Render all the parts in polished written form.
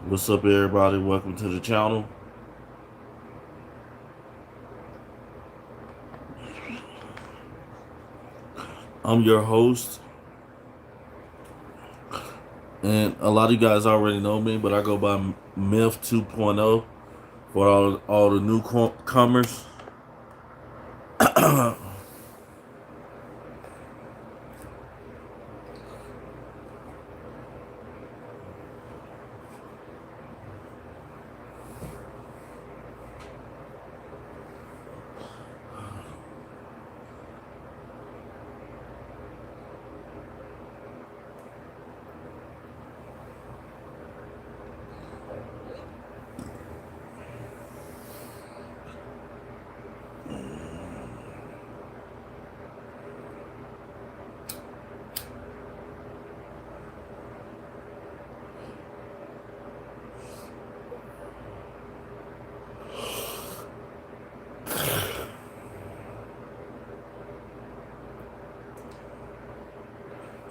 What's up, everybody? Welcome to the channel. I'm your host, and a lot of you guys already know me, but I go by Myth 2.0 for all the newcomers.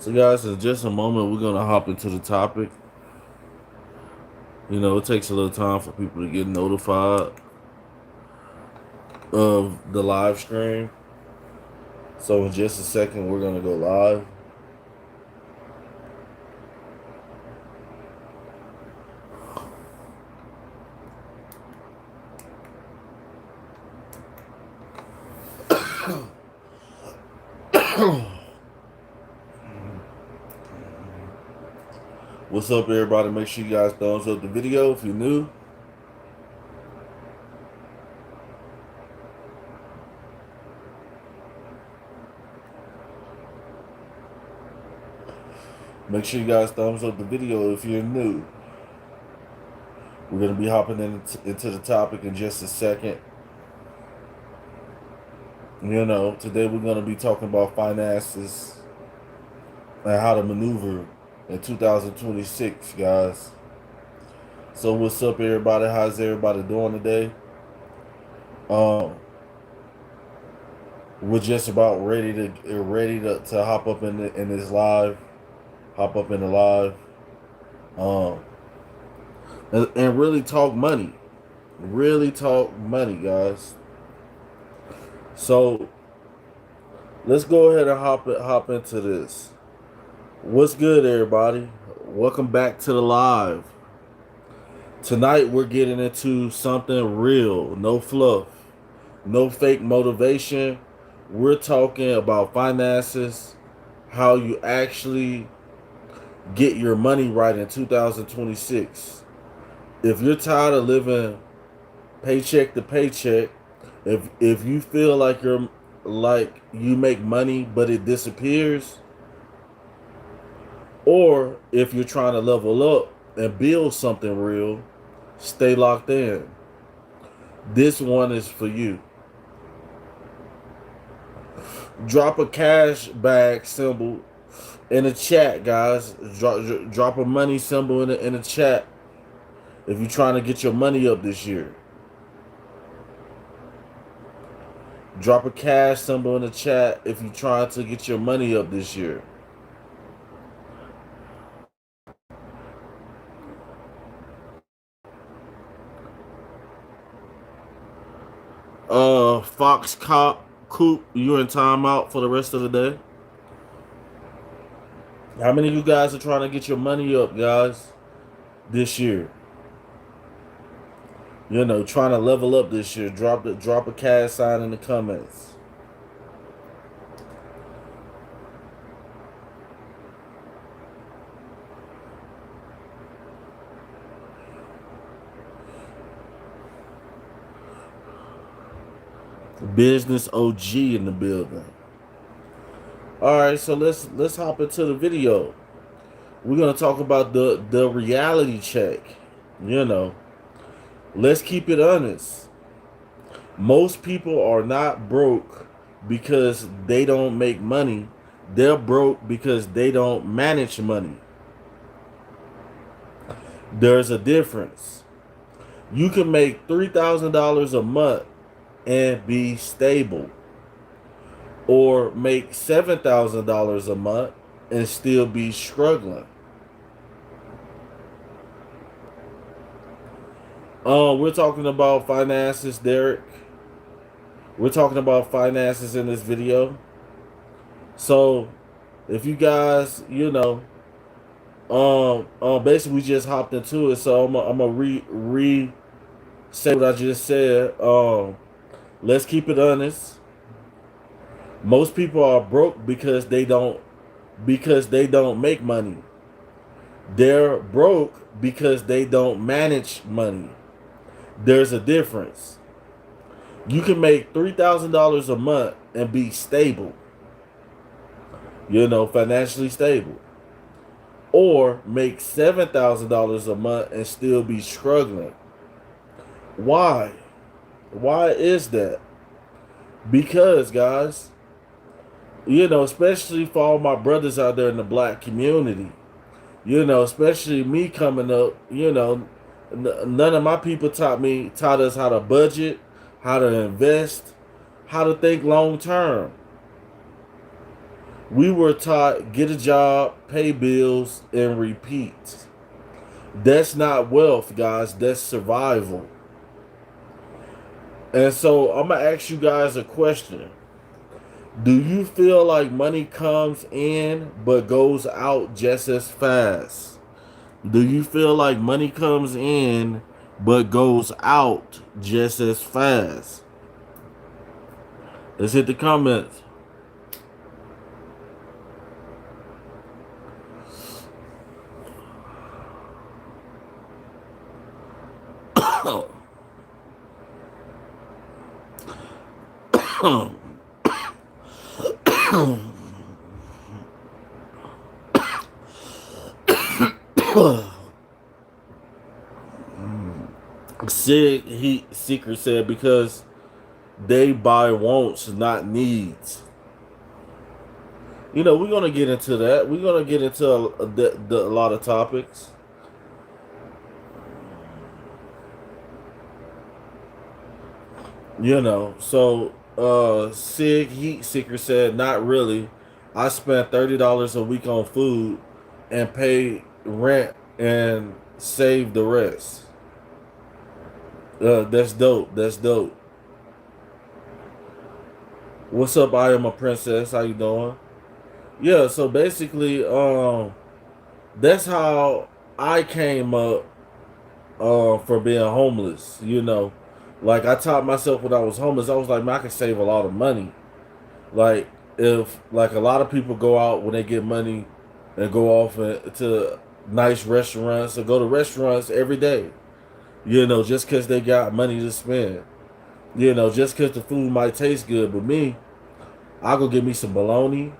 So, guys, in just a moment, we're gonna hop into the topic. It takes a little time for people to get notified of the live stream. So, in just a second, we're gonna go live. What's up, everybody? Make sure you guys thumbs up the video if you're new. Make sure you guys thumbs up the video if you're new. We're going to be hopping into the topic in just a second. Today we're going to be talking about finances and how to maneuver in 2026, guys. So what's up, everybody? How's everybody doing today? Um, we're just about ready to hop up in this live, hop up in the live, um, and really talk money, guys. So let's go ahead and hop into this. What's good, everybody? Welcome back to the live. Tonight we're getting into something real, no fluff, no fake motivation. We're talking about finances, how you actually get your money right in 2026. If you're tired of living paycheck to paycheck, if you feel like you make money but it disappears, or if you're trying to level up and build something real, stay locked in. This one is for you. Drop a cash bag symbol in the chat, guys. Drop a money symbol in the chat if you're trying to get your money up this year. Drop a cash symbol in the chat if you're trying to get your money up this year. Fox Cop Coop, you're in timeout for the rest of the day. How many of you guys are trying to get your money up, guys, this year? Trying to level up this year. Drop a cash sign in the comments. Business OG in the building. All right, so let's hop into the video. We're gonna talk about the reality check. Let's keep it honest. Most people are not broke because they don't make money. They're broke because they don't manage money. There's a difference. You can make $3,000 a month and be stable, or make $7,000 a month and still be struggling. We're talking about finances, Derek. We're talking about finances in this video. So, if you guys, basically we just hopped into it. So I'm gonna re say what I just said. Let's keep it honest. Most people are broke because they don't make money. They're broke because they don't manage money. There's a difference. You can make $3,000 a month and be stable, financially stable, or make $7,000 a month and still be struggling. Why? Why is that? Because, guys, especially for all my brothers out there in the black community, especially me coming up, none of my people taught us how to budget, how to invest, how to think long term. We were taught get a job, pay bills, and repeat. That's not wealth, guys. That's survival. And so I'm going to ask you guys a question. Do you feel like money comes in but goes out just as fast? Do you feel like money comes in but goes out just as fast? Let's hit the comments. Secret said because they buy wants, not needs. We're gonna get into that. We're gonna get into a lot of topics. Sig Heat Seeker said, not really. I spent $30 a week on food and pay rent and save the rest. That's dope. That's dope. What's up? I am a princess. How you doing? Yeah. So basically, that's how I came up for being homeless. Like I taught myself when I was homeless. I was like, man, I can save a lot of money. Like if like a lot of people go out when they get money and go off to nice restaurants or go to restaurants every day. Just because they got money to spend. Just because the food might taste good. But me, I'll go get me some bologna.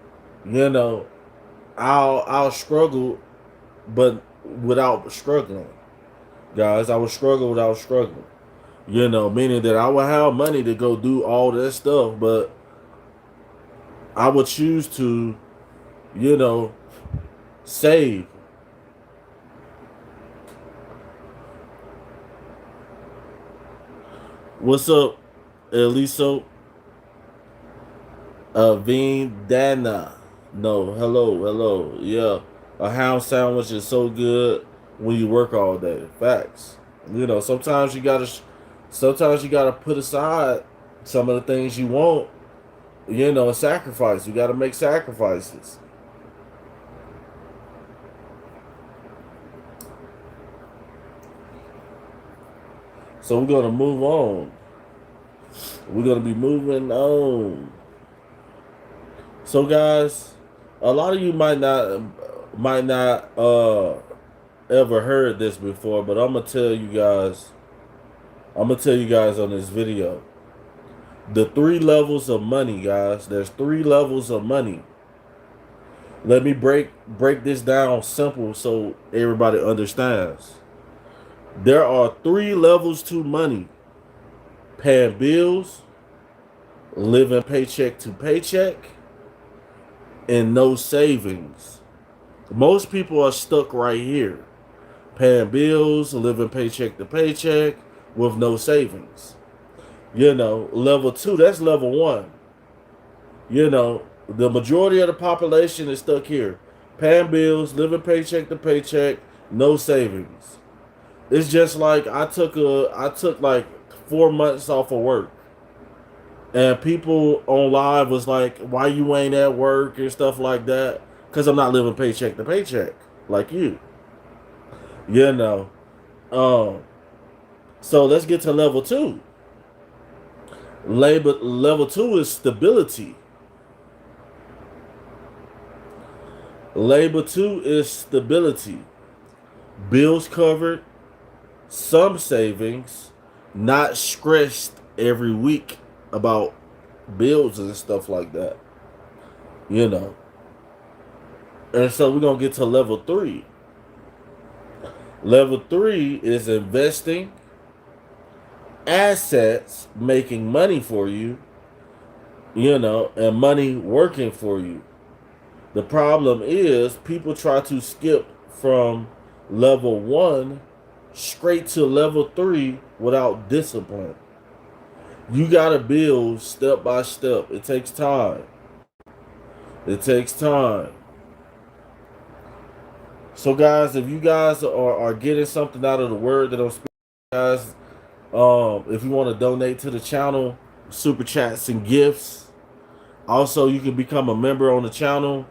I'll struggle, but without struggling. Guys, I would struggle without struggling. Meaning that I would have money to go do all that stuff, but I would choose to, save. What's up, Eliso? Veen Dana. No, hello. Yeah. A ham sandwich is so good when you work all day. Facts. Sometimes you gotta put aside some of the things you want, and sacrifice. You gotta make sacrifices. So we're gonna move on. We're gonna be moving on. So guys, a lot of you might not ever heard this before, but I'm gonna tell you guys on this video. The 3 levels of money, guys. There's 3 levels of money. Let me break this down simple so everybody understands. There are 3 levels to money. Paying bills, living paycheck to paycheck, and no savings. Most people are stuck right here. Paying bills, living paycheck to paycheck with no savings. Level 2, that's level 1. The majority of the population is stuck here. Paying bills, living paycheck to paycheck, no savings. It's just like I took like 4 months off of work, and people on live was like, "Why you ain't at work and stuff like that?" Because I'm not living paycheck to paycheck like you, you know. Um, so let's get to level two. Level two is stability. Level two is stability. Bills covered, some savings, not stressed every week about bills and stuff like that. You know. And so we're gonna get to level three. Level three is investing, assets making money for you, you know, and money working for you. The problem is people try to skip from level one straight to level three without discipline. You gotta build step by step. It takes time. It takes time. So guys, if you guys are getting something out of the word that I'm speaking, guys, if you want to donate to the channel, super chats and gifts. Also, you can become a member on the channel.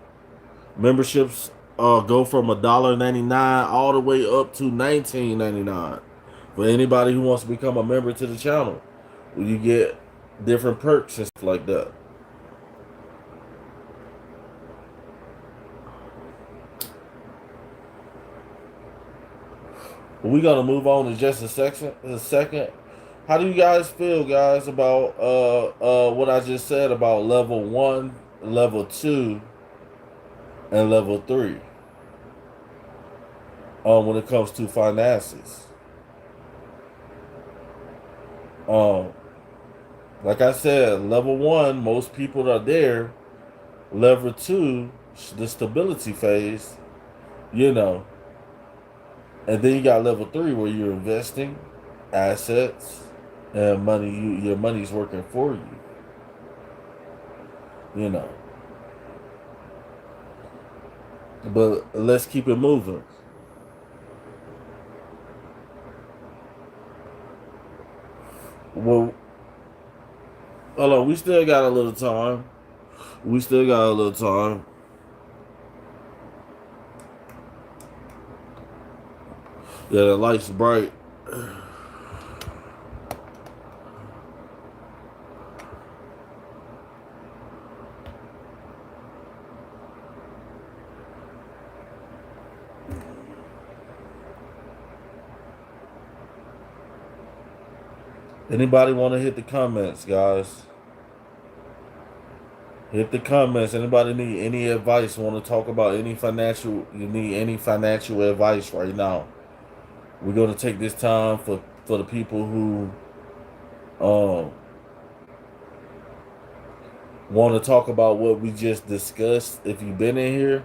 Memberships go from $1.99 all the way up to $19.99 for anybody who wants to become a member to the channel. You get different perks and stuff like that. We're gonna move on in just a second. How do you guys feel, guys, about what I just said about level one, level two, and level three? When it comes to finances. Um, like I said, level one, most people are there. Level two, the stability phase, you know, and then you got level three where you're investing assets and money. Your money's working for you, you know. But let's keep it moving. Well, hold on, we still got a little time. We still got a little time. Yeah, the light's bright. Anybody want to hit the comments, guys? Hit the comments. Anybody need any advice? Want to talk about any financial? You need any financial advice right now? We're gonna take this time for the people who um want to talk about what we just discussed. If you've been in here,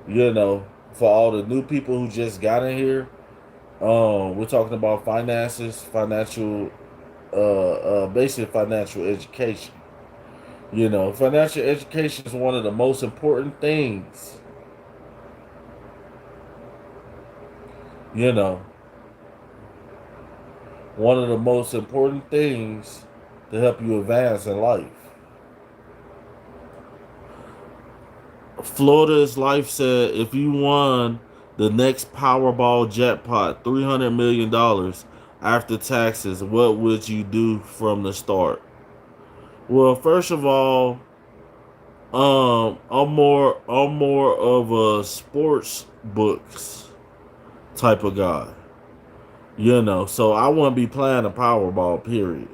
you know, for all the new people who just got in here, we're talking about finances, financial, basic financial education. You know, financial education is one of the most important things. You know, one of the most important things to help you advance in life. Florida's Life said if you won the next Powerball jackpot, $300 million after taxes, what would you do from the start? Well, first of all, I'm more of a sports books type of guy. You know, so I wouldn't be playing the Powerball, period.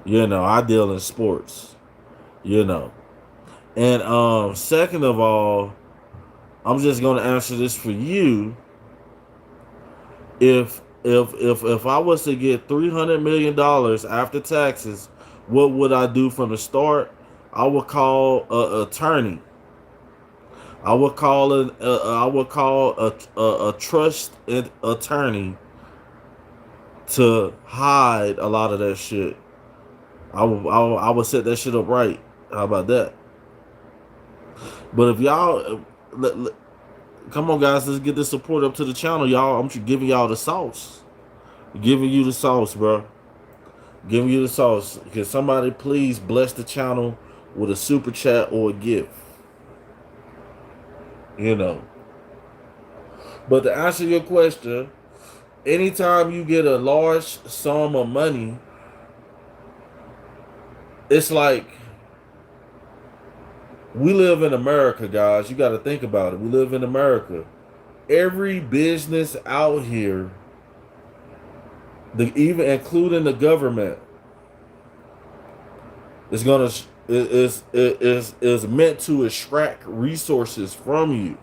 You know, I deal in sports, you know. And second of all, I'm just gonna answer this for you. If I was to get $300 million after taxes, what would I do from the start? I would call an attorney. I would call a trust attorney to hide a lot of that shit. I would set that shit up right. How about that? But if y'all Come on, guys. Let's get the support up to the channel, y'all. I'm giving y'all the sauce. Giving you the sauce, bro. Giving you the sauce. Can somebody please bless the channel with a super chat or a gift? You know. But to answer your question, anytime you get a large sum of money, it's like we live in America, guys. You got to think about it. We live in America. Every business out here, even including the government, is gonna is meant to extract resources from you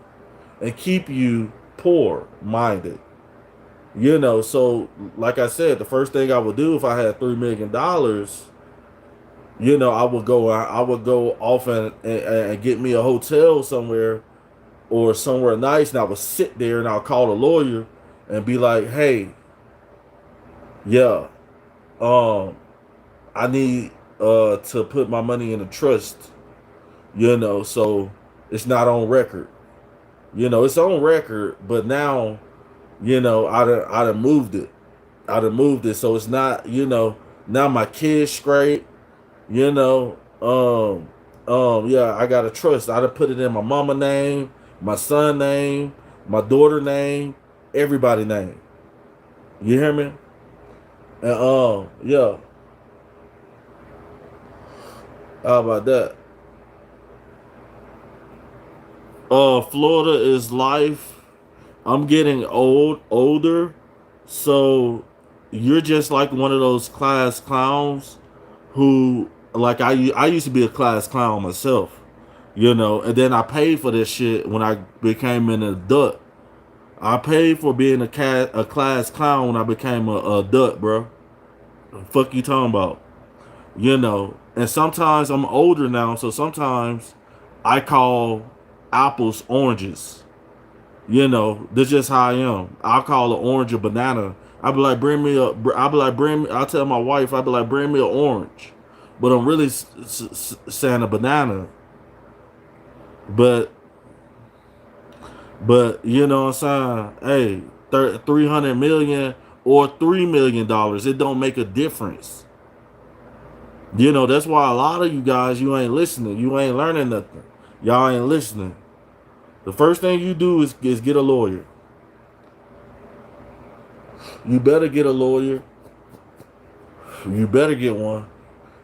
and keep you poor minded. You know, so like I said, the first thing I would do if I had $3 million, you know, I would go off and get me a hotel somewhere or somewhere nice, and I would sit there and I'll call a lawyer and be like, hey, yeah, I need to put my money in a trust, you know, so it's not on record. You know, it's on record, but now, you know, I'd have moved it. I'd have moved it, so it's not, you know, now my kids straight, you know, yeah, I gotta trust. I'd have put it in my mama name, my son name, my daughter name, everybody name. You hear me? And yeah. How about that? Florida is life. I'm getting older, so you're just like one of those class clowns who, like, I used to be a class clown myself, you know, and then I paid for this shit when I became an adult. I paid for being a class clown when I became a adult, bro. The fuck you talking about? You know, and sometimes I'm older now, so sometimes I call apples oranges. You know, that's just how I am. I'll call an orange a banana. I'll be like, bring me a. I'll be like, bring me. I'll tell my wife, I'll be like, bring me an orange, but I'm really saying a banana. But you know what I'm saying? Hey, 300 million or $3 million, it don't make a difference. You know, that's why a lot of you guys, you ain't listening. You ain't learning nothing. Y'all ain't listening. The first thing you do is get a lawyer. You better get a lawyer. You better get one,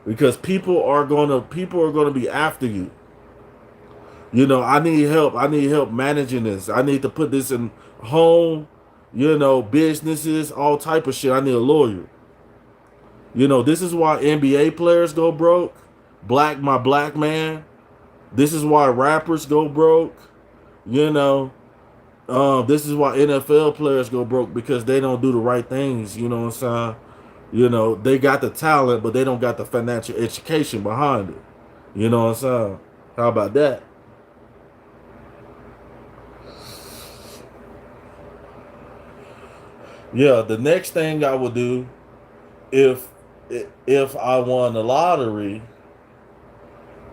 because people are gonna be after you. You know, I need help. I need help managing this. I need to put this in home, you know, businesses, all type of shit. I need a lawyer. You know, this is why NBA players go broke. My black man. This is why rappers go broke. You know, this is why NFL players go broke, because they don't do the right things. You know what I'm saying? You know, they got the talent, but they don't got the financial education behind it. You know what I'm saying? How about that? Yeah, the next thing I would do if if I won the lottery,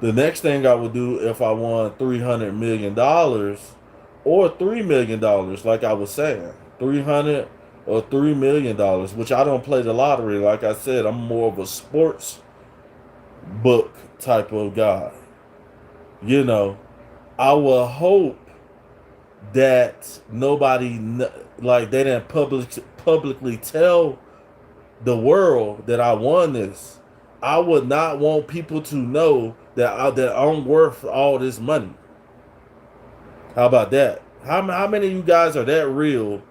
the next thing I would do if I won $300 million or $3 million, like I was saying, 300 or $3 million, which I don't play the lottery. Like I said, I'm more of a sports book type of guy. You know, I will hope that nobody, like, they didn't publicly tell the world that I won this. I would not want people to know that I'm worth all this money. How about that? How many of you guys are that real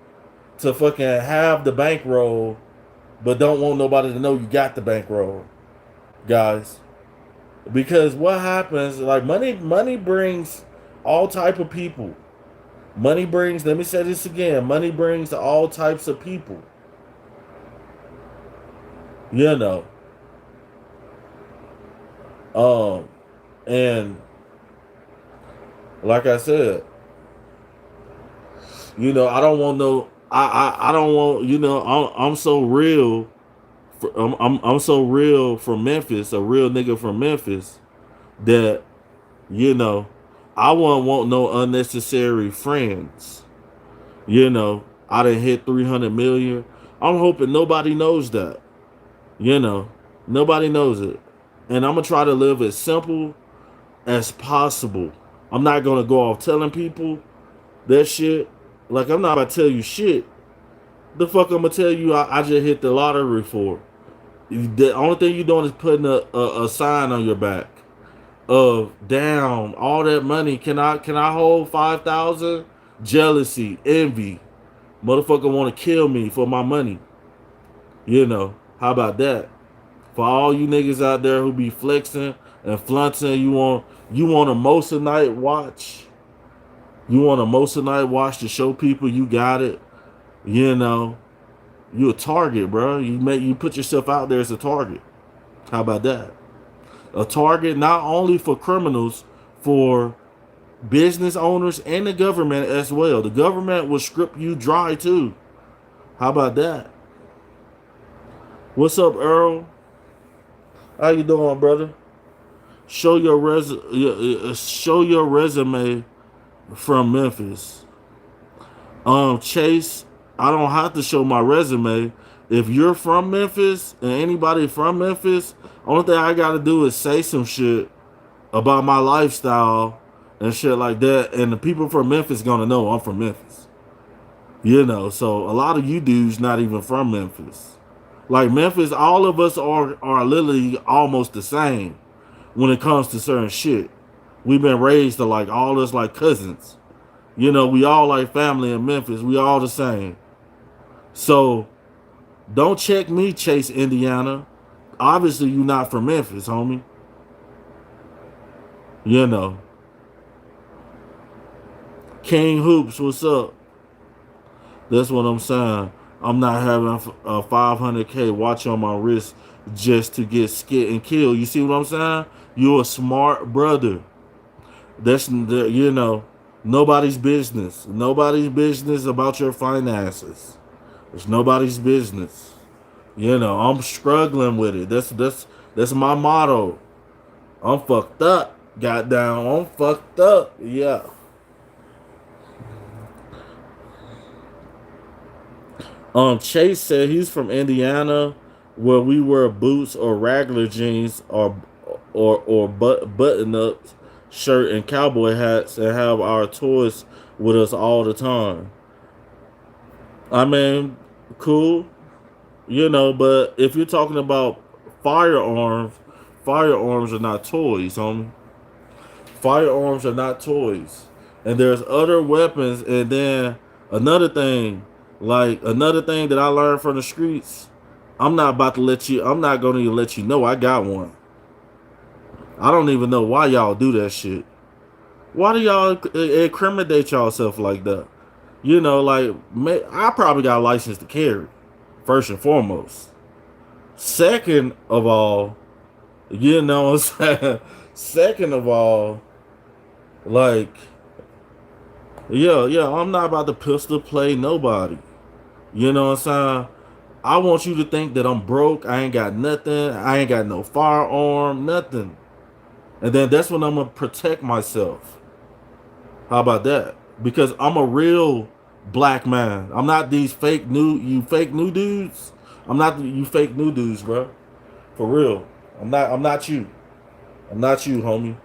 to fucking have the bankroll, but don't want nobody to know you got the bankroll, guys? Because what happens, like, money brings all type of people. Money brings, let me say this again, money brings all types of people. You know. And like I said, you know, I don't want no, I don't want, you know, I'm so real. I'm so real from Memphis, a real nigga from Memphis, that, you know, I wouldn't want no unnecessary friends. You know, I done hit 300 million. I'm hoping nobody knows that. You know, nobody knows it. And I'm going to try to live as simple as possible. I'm not going to go off telling people that shit. Like, I'm not about to tell you shit. The fuck I'm going to tell you I just hit the lottery for? The only thing you're doing is putting a sign on your back of, damn, all that money. Can I hold 5,000? Jealousy, envy. Motherfucker want to kill me for my money. You know, how about that? For all you niggas out there who be flexing and flaunting, you want a Moissanite watch. You want a Moissanite watch to show people you got it. You know, you a target, bro. You put yourself out there as a target. How about that? A target not only for criminals, for business owners and the government as well. The government will strip you dry too. How about that? What's up, Earl? How you doing, brother? Show your resume from Memphis. Chase, I don't have to show my resume. If you're from Memphis and anybody from Memphis, only thing I gotta do is say some shit about my lifestyle and shit like that, and the people from Memphis gonna know I'm from Memphis. You know, so a lot of you dudes not even from Memphis. Like Memphis, all of us are literally almost the same when it comes to certain shit. We've been raised to like all us like cousins. You know, we all like family in Memphis. We all the same. So don't check me, Chase, Indiana. Obviously, you not from Memphis, homie. You know. King Hoops, what's up? That's what I'm saying. I'm not having a 500K watch on my wrist just to get skit and kill. You see what I'm saying? You're a smart brother. You know, nobody's business. Nobody's business about your finances. It's nobody's business. You know, I'm struggling with it. That's my motto. I'm fucked up. Goddamn, I'm fucked up. Yeah. Chase said he's from Indiana, where we wear boots or regular jeans or button ups, shirt and cowboy hats, and have our toys with us all the time. I mean, cool, you know. But if you're talking about firearms, firearms are not toys, homie. Firearms are not toys, and there's other weapons. And then another thing, like another thing that I learned from the streets, I'm not about to let you. I'm not going to let you know I got one. I don't even know why y'all do that shit. Why do y'all incriminate yourself like that? You know, like I probably got a license to carry, first and foremost. Second of all, you know what I'm saying? Second of all, like, yeah, I'm not about to pistol play nobody. You know what I'm saying? I want you to think that I'm broke. I ain't got nothing. I ain't got no firearm, nothing. And then that's when I'm gonna protect myself. How about that? Because I'm a real black man. I'm not these fake new dudes. I'm not you fake new dudes, bro. For real. I'm not you. I'm not you, homie.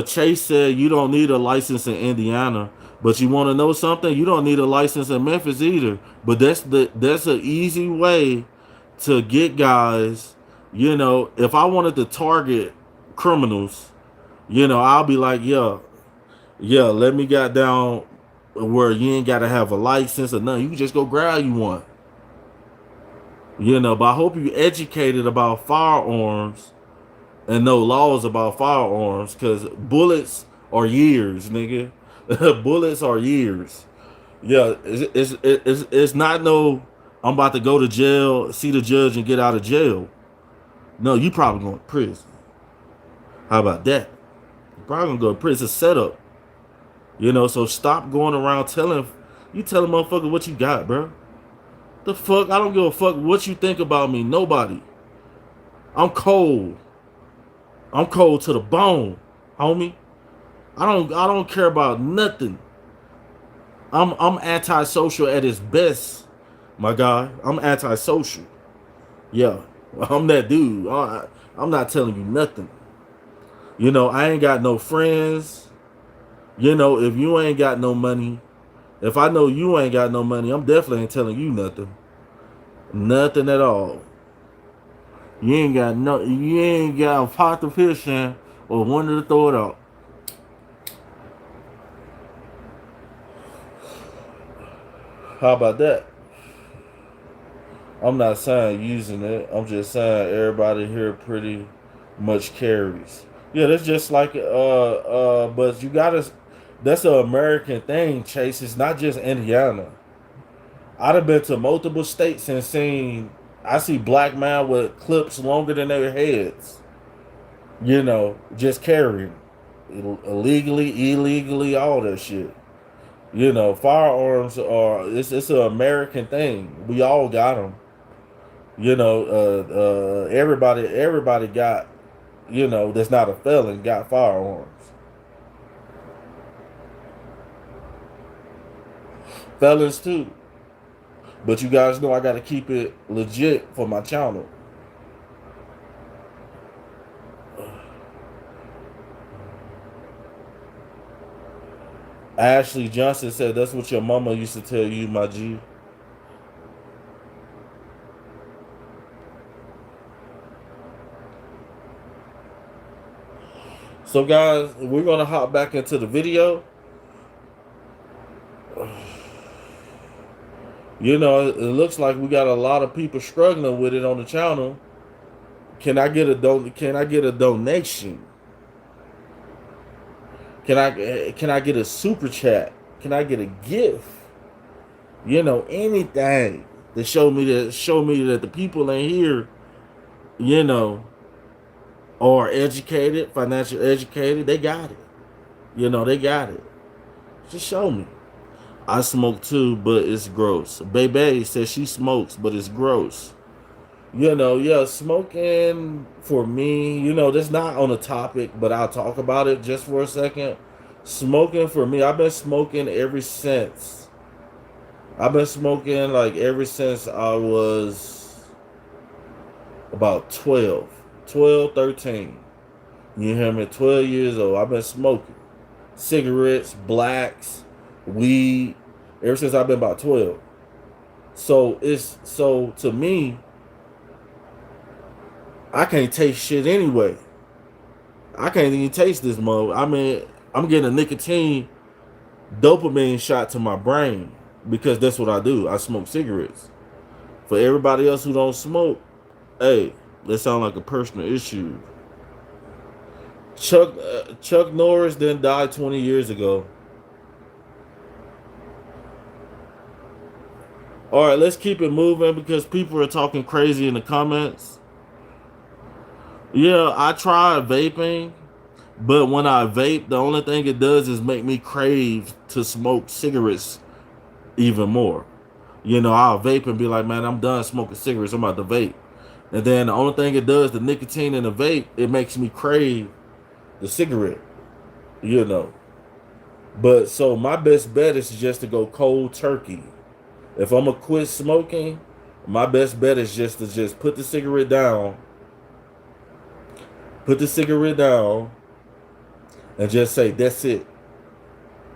Chase said you don't need a license in Indiana, but you want to know something? You don't need a license in Memphis either. But that's an easy way to get guys. You know, if I wanted to target criminals, you know, I'll be like, yeah, let me get down where you ain't gotta have a license or nothing. You can just go grab you one. You know, but I hope you educated about firearms and know laws about firearms, because bullets are years, nigga. Bullets are years. Yeah, it's not no. I'm about to go to jail, see the judge, and get out of jail. No, you probably going to prison. How about that? You probably gonna go to prison. It's a setup. You know, so stop going around telling motherfucker what you got, bro. The fuck? I don't give a fuck what you think about me. Nobody. I'm cold. I'm cold to the bone, homie. I don't care about nothing. I'm antisocial at its best, my guy. I'm antisocial. Yeah, I'm that dude. I'm not telling you nothing. I ain't got no friends. If you ain't got no money, if I know you ain't got no money, I'm definitely ain't telling you nothing. Nothing at all. You ain't got a pot of fish in or wanted to throw it out. How about that? I'm not saying using it. I'm just saying everybody here pretty much carries. Yeah, that's just like but you gotta. That's an American thing, Chase. It's not just Indiana. I'd have been to multiple states and seen. I see black men with clips longer than their heads. Just carrying illegally, illegally, all that shit. Firearms are it's an American thing. We all got them. Everybody got, that's not a felon got firearms. Felons too. But you guys know I got to keep it legit for my channel. Ashley Johnson said that's what your mama used to tell you, my G. So guys, we're gonna hop back into the video. It looks like we got a lot of people struggling with it on the channel. Can I get a donation? Can I get a super chat? Can I get a gift? Anything to show me that the people in here, you know, are educated, financial educated. They got it. They got it. Just show me. I smoke too, but it's gross. Baby says she smokes, but it's gross. Yeah, smoking for me, that's not on the topic, but I'll talk about it just for a second. Smoking for me, I've been smoking ever since. I've been smoking like ever since I was about 12, 13. You hear me? 12 years old. I've been smoking cigarettes, blacks, weed, ever since I've been about 12. So to me, I can't taste shit anyway. I can't even taste this mode. I mean, I'm getting a nicotine dopamine shot to my brain because that's what I do. I smoke cigarettes. For everybody else who don't smoke, hey, that sound like a personal issue. Chuck Norris then died 20 years ago. All right, let's keep it moving because people are talking crazy in the comments. Yeah, I tried vaping, but when I vape, the only thing it does is make me crave to smoke cigarettes even more. I'll vape and be like, man, I'm done smoking cigarettes. I'm about to vape. And then the only thing it does, the nicotine in the vape, it makes me crave the cigarette. But so my best bet is just to go cold turkey. If I'm gonna quit smoking, my best bet is just to put the cigarette down. Put the cigarette down and just say, that's it.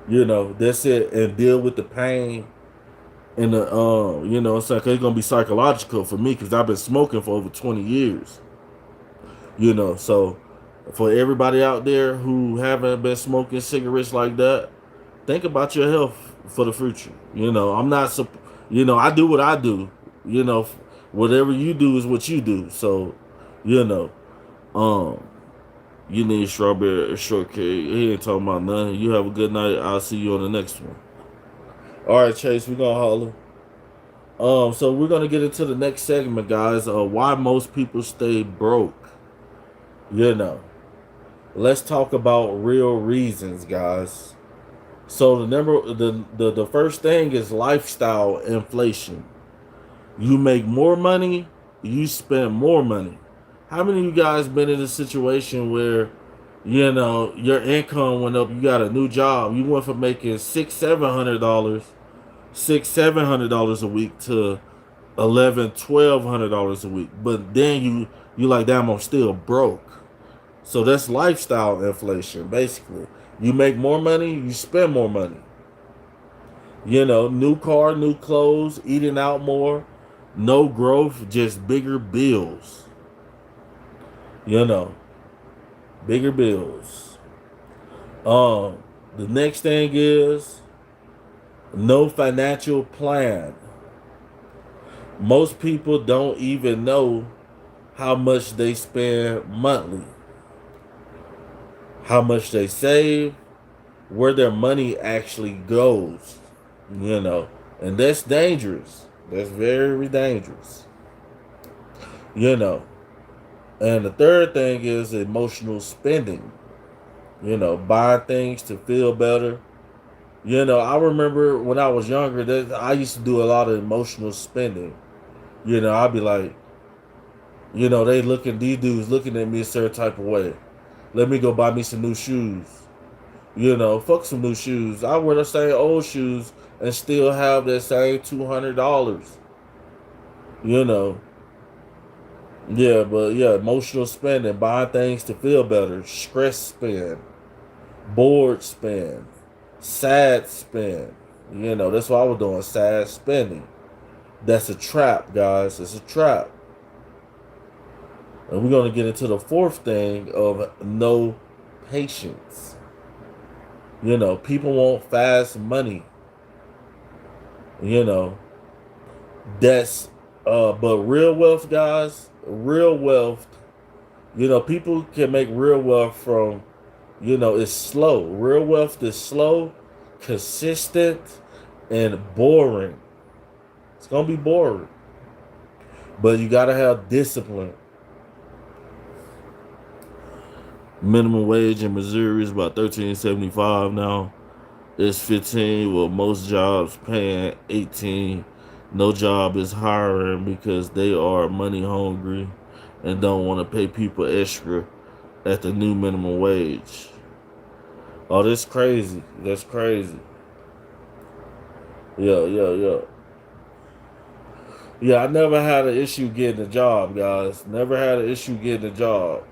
That's it, and deal with the pain and the it's like it's gonna be psychological for me because I've been smoking for over 20 years. So for everybody out there who haven't been smoking cigarettes like that, think about your health for the future. I'm not I do what I do. Whatever you do is what you do. So, you need strawberry shortcake. He ain't talking about nothing. You have a good night. I'll see you on the next one. All right, Chase, we're gonna holler. So we're gonna get into the next segment, guys. Why most people stay broke. Let's talk about real reasons, guys. So the first thing is lifestyle inflation. You make more money, you spend more money. How many of you guys been in a situation where, you know, your income went up, you got a new job, you went from making $600-700 a week to $1,100-1,200 a week, but then you like, damn, I'm still broke. So that's lifestyle inflation, basically. You make more money, you spend more money. You know, new car, new clothes, eating out more, no growth, just bigger bills. You know, bigger bills. The next thing is no financial plan. Most people don't even know how much they spend monthly, how much they save, where their money actually goes, you know, and that's dangerous. That's very dangerous, you know. And the third thing is emotional spending, you know, buying things to feel better. You know, I remember when I was younger that I used to do a lot of emotional spending. You know, I'd be like, you know, these dudes looking at me a certain type of way. Let me go buy me some new shoes. You know, fuck some new shoes. I wear the same old shoes and still have that same $200. You know, yeah, but yeah, emotional spending, buying things to feel better, stress spend, bored spend, sad spend. You know, that's what I was doing, sad spending. That's a trap, guys. It's a trap. And we're going to get into the fourth thing of no patience. You know, people want fast money. You know, that's, but real wealth, guys, real wealth, you know, people can make real wealth from, you know, it's slow. Real wealth is slow, consistent, and boring. It's going to be boring. But you got to have discipline. Minimum wage in Missouri is about $13.75 now. It's 15, with most jobs paying 18. No job is hiring because they are money hungry and don't want to pay people extra at the new minimum wage. Oh, that's crazy. That's crazy. Yeah. Yeah, I never had an issue getting a job, guys. Never had an issue getting a job.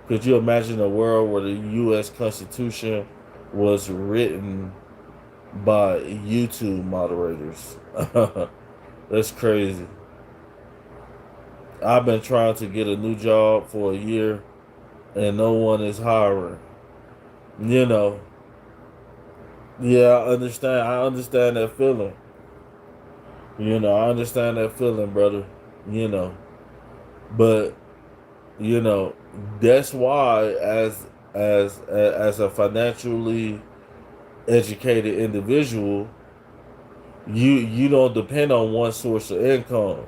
Could you imagine a world where the U.S. Constitution was written by YouTube moderators? That's crazy. I've been trying to get a new job for a year and no one is hiring. You know. Yeah, I understand. I understand that feeling. You know, I understand that feeling, brother. You know. But, you know, that's why as a financially educated individual, you don't depend on one source of income.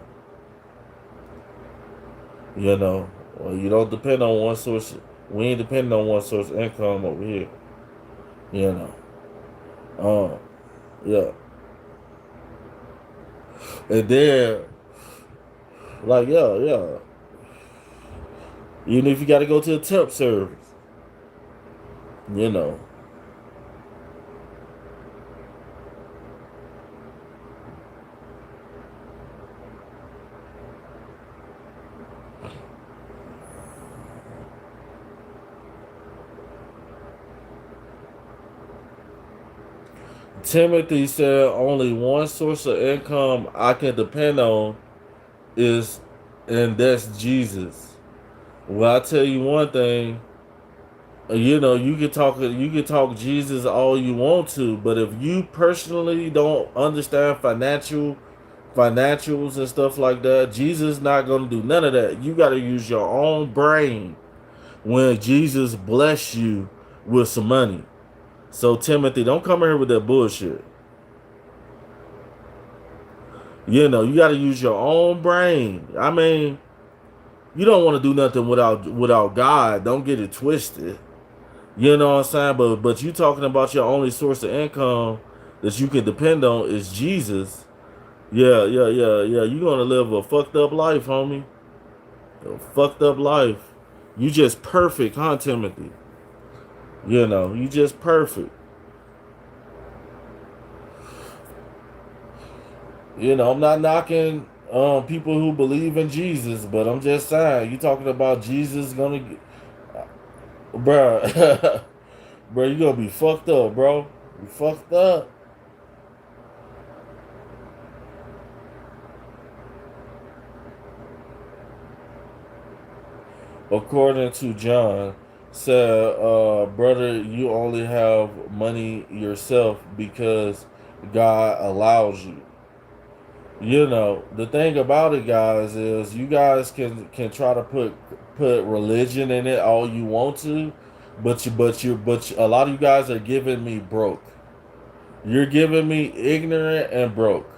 You know, well, you don't depend on one source. We ain't depending on one source of income over here. You know, yeah. And then, like, yeah. Even if you got to go to a temp service, you know. Timothy said only one source of income I can depend on is, and that's Jesus. Well, I tell you one thing, you know, you can talk Jesus all you want to, but if you personally don't understand financials and stuff like that, Jesus not gonna do none of that. You got to use your own brain when Jesus bless you with some money. So Timothy, don't come here with that bullshit. You know, you got to use your own brain. I mean, you don't want to do nothing without God. Don't get it twisted. You know what I'm saying? But you talking about your only source of income that you can depend on is Jesus. Yeah. You're gonna live a fucked up life, homie. A fucked up life. You just perfect, huh, Timothy? You just perfect. I'm not knocking people who believe in Jesus, but I'm just saying, you talking about Jesus gonna get, bruh, bro, you gonna be fucked up, bro. You fucked up. According to John, said, brother, you only have money yourself because God allows you. The thing about it, guys, is you guys can try to put religion in it all you want to, but a lot of you guys are giving me broke. You're giving me ignorant and broke.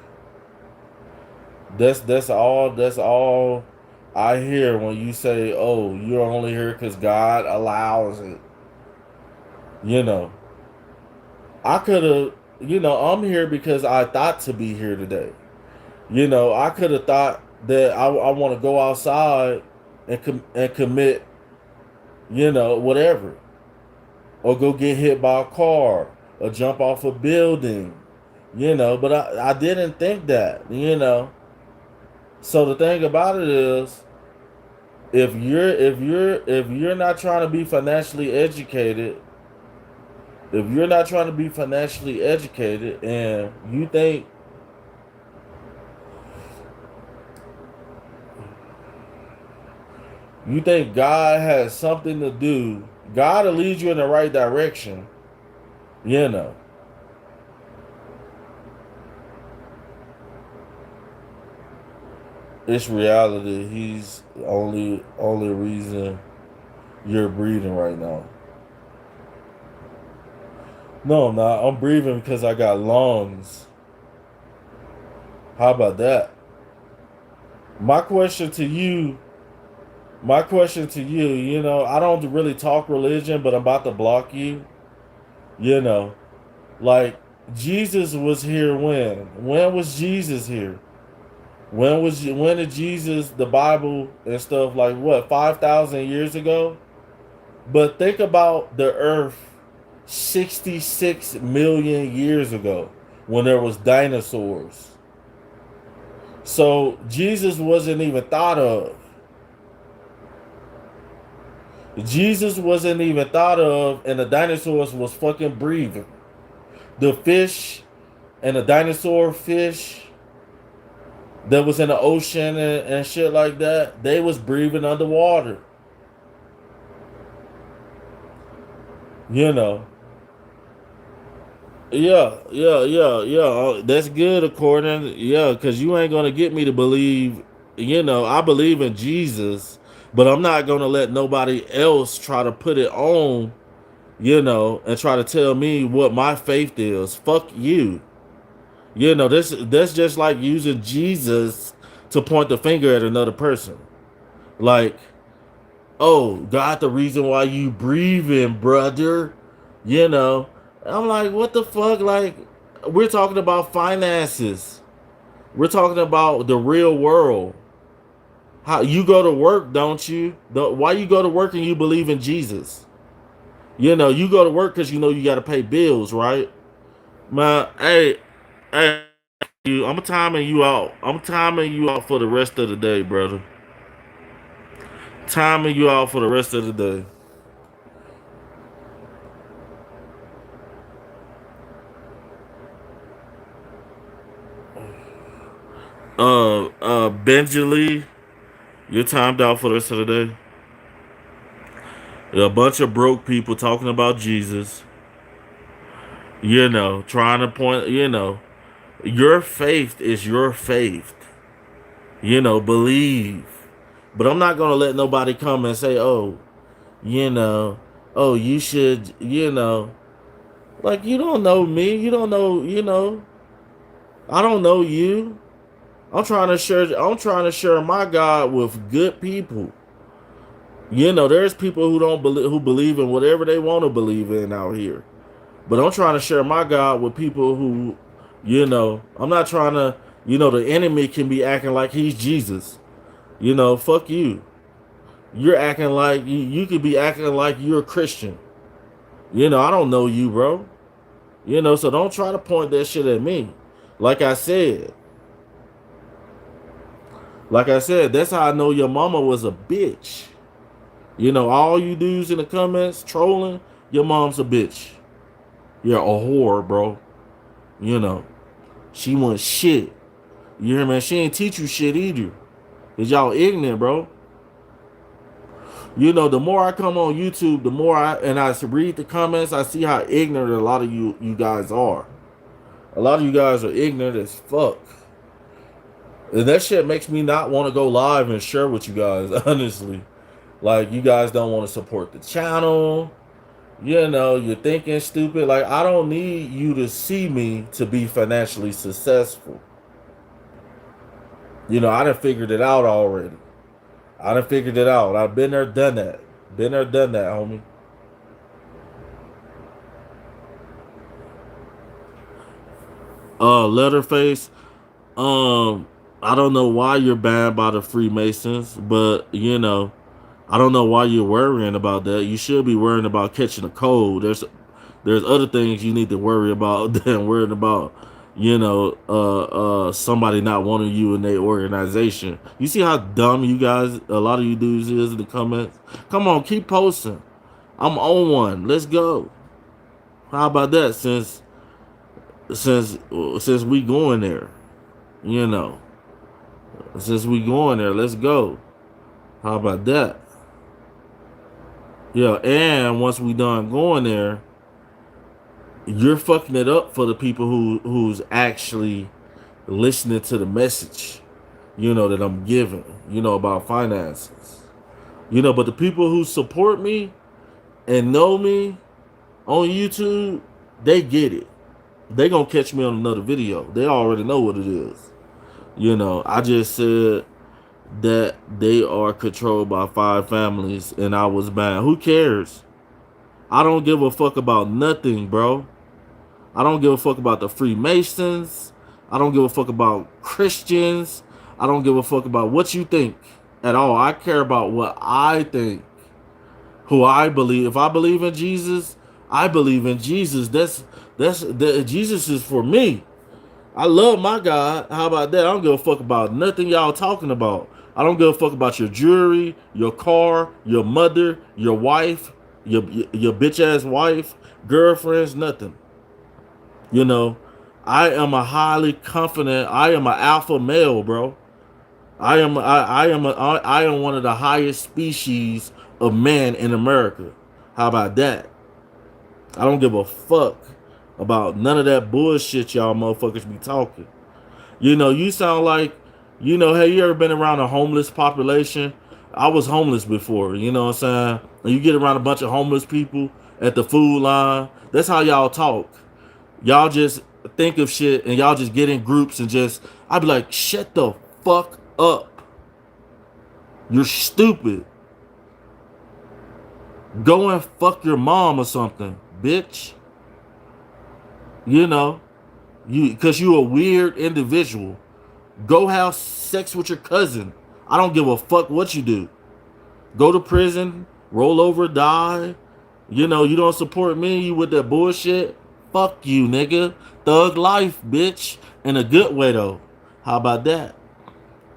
That's all I hear when you say, "Oh, you're only here because God allows it." You know, I could have. I'm here because I thought to be here today. I could have thought that I want to go outside and commit, whatever, or go get hit by a car or jump off a building, But I didn't think that. So the thing about it is, if you're not trying to be financially educated, if you're not trying to be financially educated, and you think God has something to do, God will lead you in the right direction, you know. It's reality. He's the only reason you're breathing right now. No, I'm not. I'm breathing because I got lungs. How about that? My question to you, my question to you, I don't really talk religion, but I'm about to block you. You know, like Jesus was here when? When was Jesus here? When did Jesus, the Bible and stuff, like what, 5,000 years ago? But think about the earth 66 million years ago when there was dinosaurs. So Jesus wasn't even thought of. Jesus wasn't even thought of, and the dinosaurs was fucking breathing. The fish and the dinosaur fish that was in the ocean and shit like that, they was breathing underwater. You know. Yeah. That's good according. Yeah, because you ain't gonna get me to believe. I believe in Jesus, but I'm not gonna let nobody else try to put it on. And try to tell me what my faith is. Fuck you. That's just like using Jesus to point the finger at another person. Like, oh, God, the reason why you breathing, brother. You know, I'm like, what the fuck? Like, we're talking about finances. We're talking about the real world. How you go to work, don't you? Why you go to work and you believe in Jesus? You go to work because you got to pay bills, right? Man, hey, I'm timing you out. I'm timing you out for the rest of the day, brother. Timing you out for the rest of the day. Benji, you're timed out for the rest of the day. A bunch of broke people talking about Jesus. Trying to point. Your faith is your faith. Believe. But I'm not gonna let nobody come and say, "Oh, you know, oh, you should, like you don't know me. You don't know, I don't know you. I'm trying to share my God with good people. There's people who believe in whatever they want to believe in out here. But I'm trying to share my God with people who, I'm not trying to, the enemy can be acting like he's Jesus. Fuck you. You're acting like you could be acting like you're a Christian. I don't know you, bro. So don't try to point that shit at me. Like I said, that's how I know your mama was a bitch. All you dudes in the comments trolling, your mom's a bitch. You're a whore, bro. You know, she want shit. You hear me? She ain't teach you shit either. Cause y'all ignorant, bro. The more I come on YouTube, the more I read the comments, I see how ignorant a lot of you guys are. A lot of you guys are ignorant as fuck. And that shit makes me not want to go live and share with you guys, honestly. Like, you guys don't want to support the channel. You're thinking stupid. Like, I don't need you to see me to be financially successful. I done figured it out already. I've been there, done that. Been there, done that, homie. Letterface. I don't know why you're banned by the Freemasons, but I don't know why you're worrying about that. You should be worrying about catching a cold. There's other things you need to worry about than worrying about, somebody not wanting you in their organization. You see how dumb you guys, a lot of you dudes is in the comments? Come on, keep posting. I'm on one. Let's go. How about that? Since we going there, you know, since we going there, let's go. How about that? Yeah, and once we done going there, you're fucking it up for the people who's actually listening to the message, that I'm giving, about finances. But the people who support me and know me on YouTube, they get it. They gonna catch me on another video. They already know what it is. I just said that they are controlled by 5 families and I was banned. Who cares? I don't give a fuck about nothing, bro. I don't give a fuck about the Freemasons. I don't give a fuck about Christians. I don't give a fuck about what you think at all. I care about what I think, who I believe. If I believe in Jesus, I believe in Jesus. Jesus is for me. I love my God. How about that? I don't give a fuck about nothing y'all talking about. I don't give a fuck about your jewelry, your car, your mother, your wife, your bitch ass wife, girlfriends, nothing. I am a highly confident. I am an alpha male, bro. I am one of the highest species of man in America. How about that? I don't give a fuck about none of that bullshit y'all motherfuckers be talking. You sound like, have you ever been around a homeless population? I was homeless before, you know what I'm saying? And you get around a bunch of homeless people at the food line. That's how y'all talk. Y'all just think of shit and y'all just get in groups and I'd be like, shut the fuck up. You're stupid. Go and fuck your mom or something, bitch. Because you a weird individual. Go have sex with your cousin. I don't give a fuck what you do. Go to prison, roll over, die. You don't support me, you with that bullshit. Fuck you, nigga. Thug life, bitch. In a good way, though. How about that?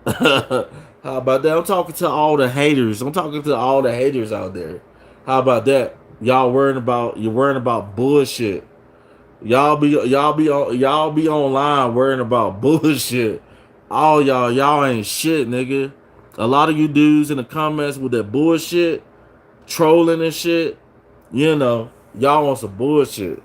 How about that? I'm talking to all the haters. I'm talking to all the haters out there. How about that? You're worrying about bullshit. Y'all be online worrying about bullshit. All y'all ain't shit, nigga. A lot of you dudes in the comments with that bullshit, trolling and shit, y'all want some bullshit.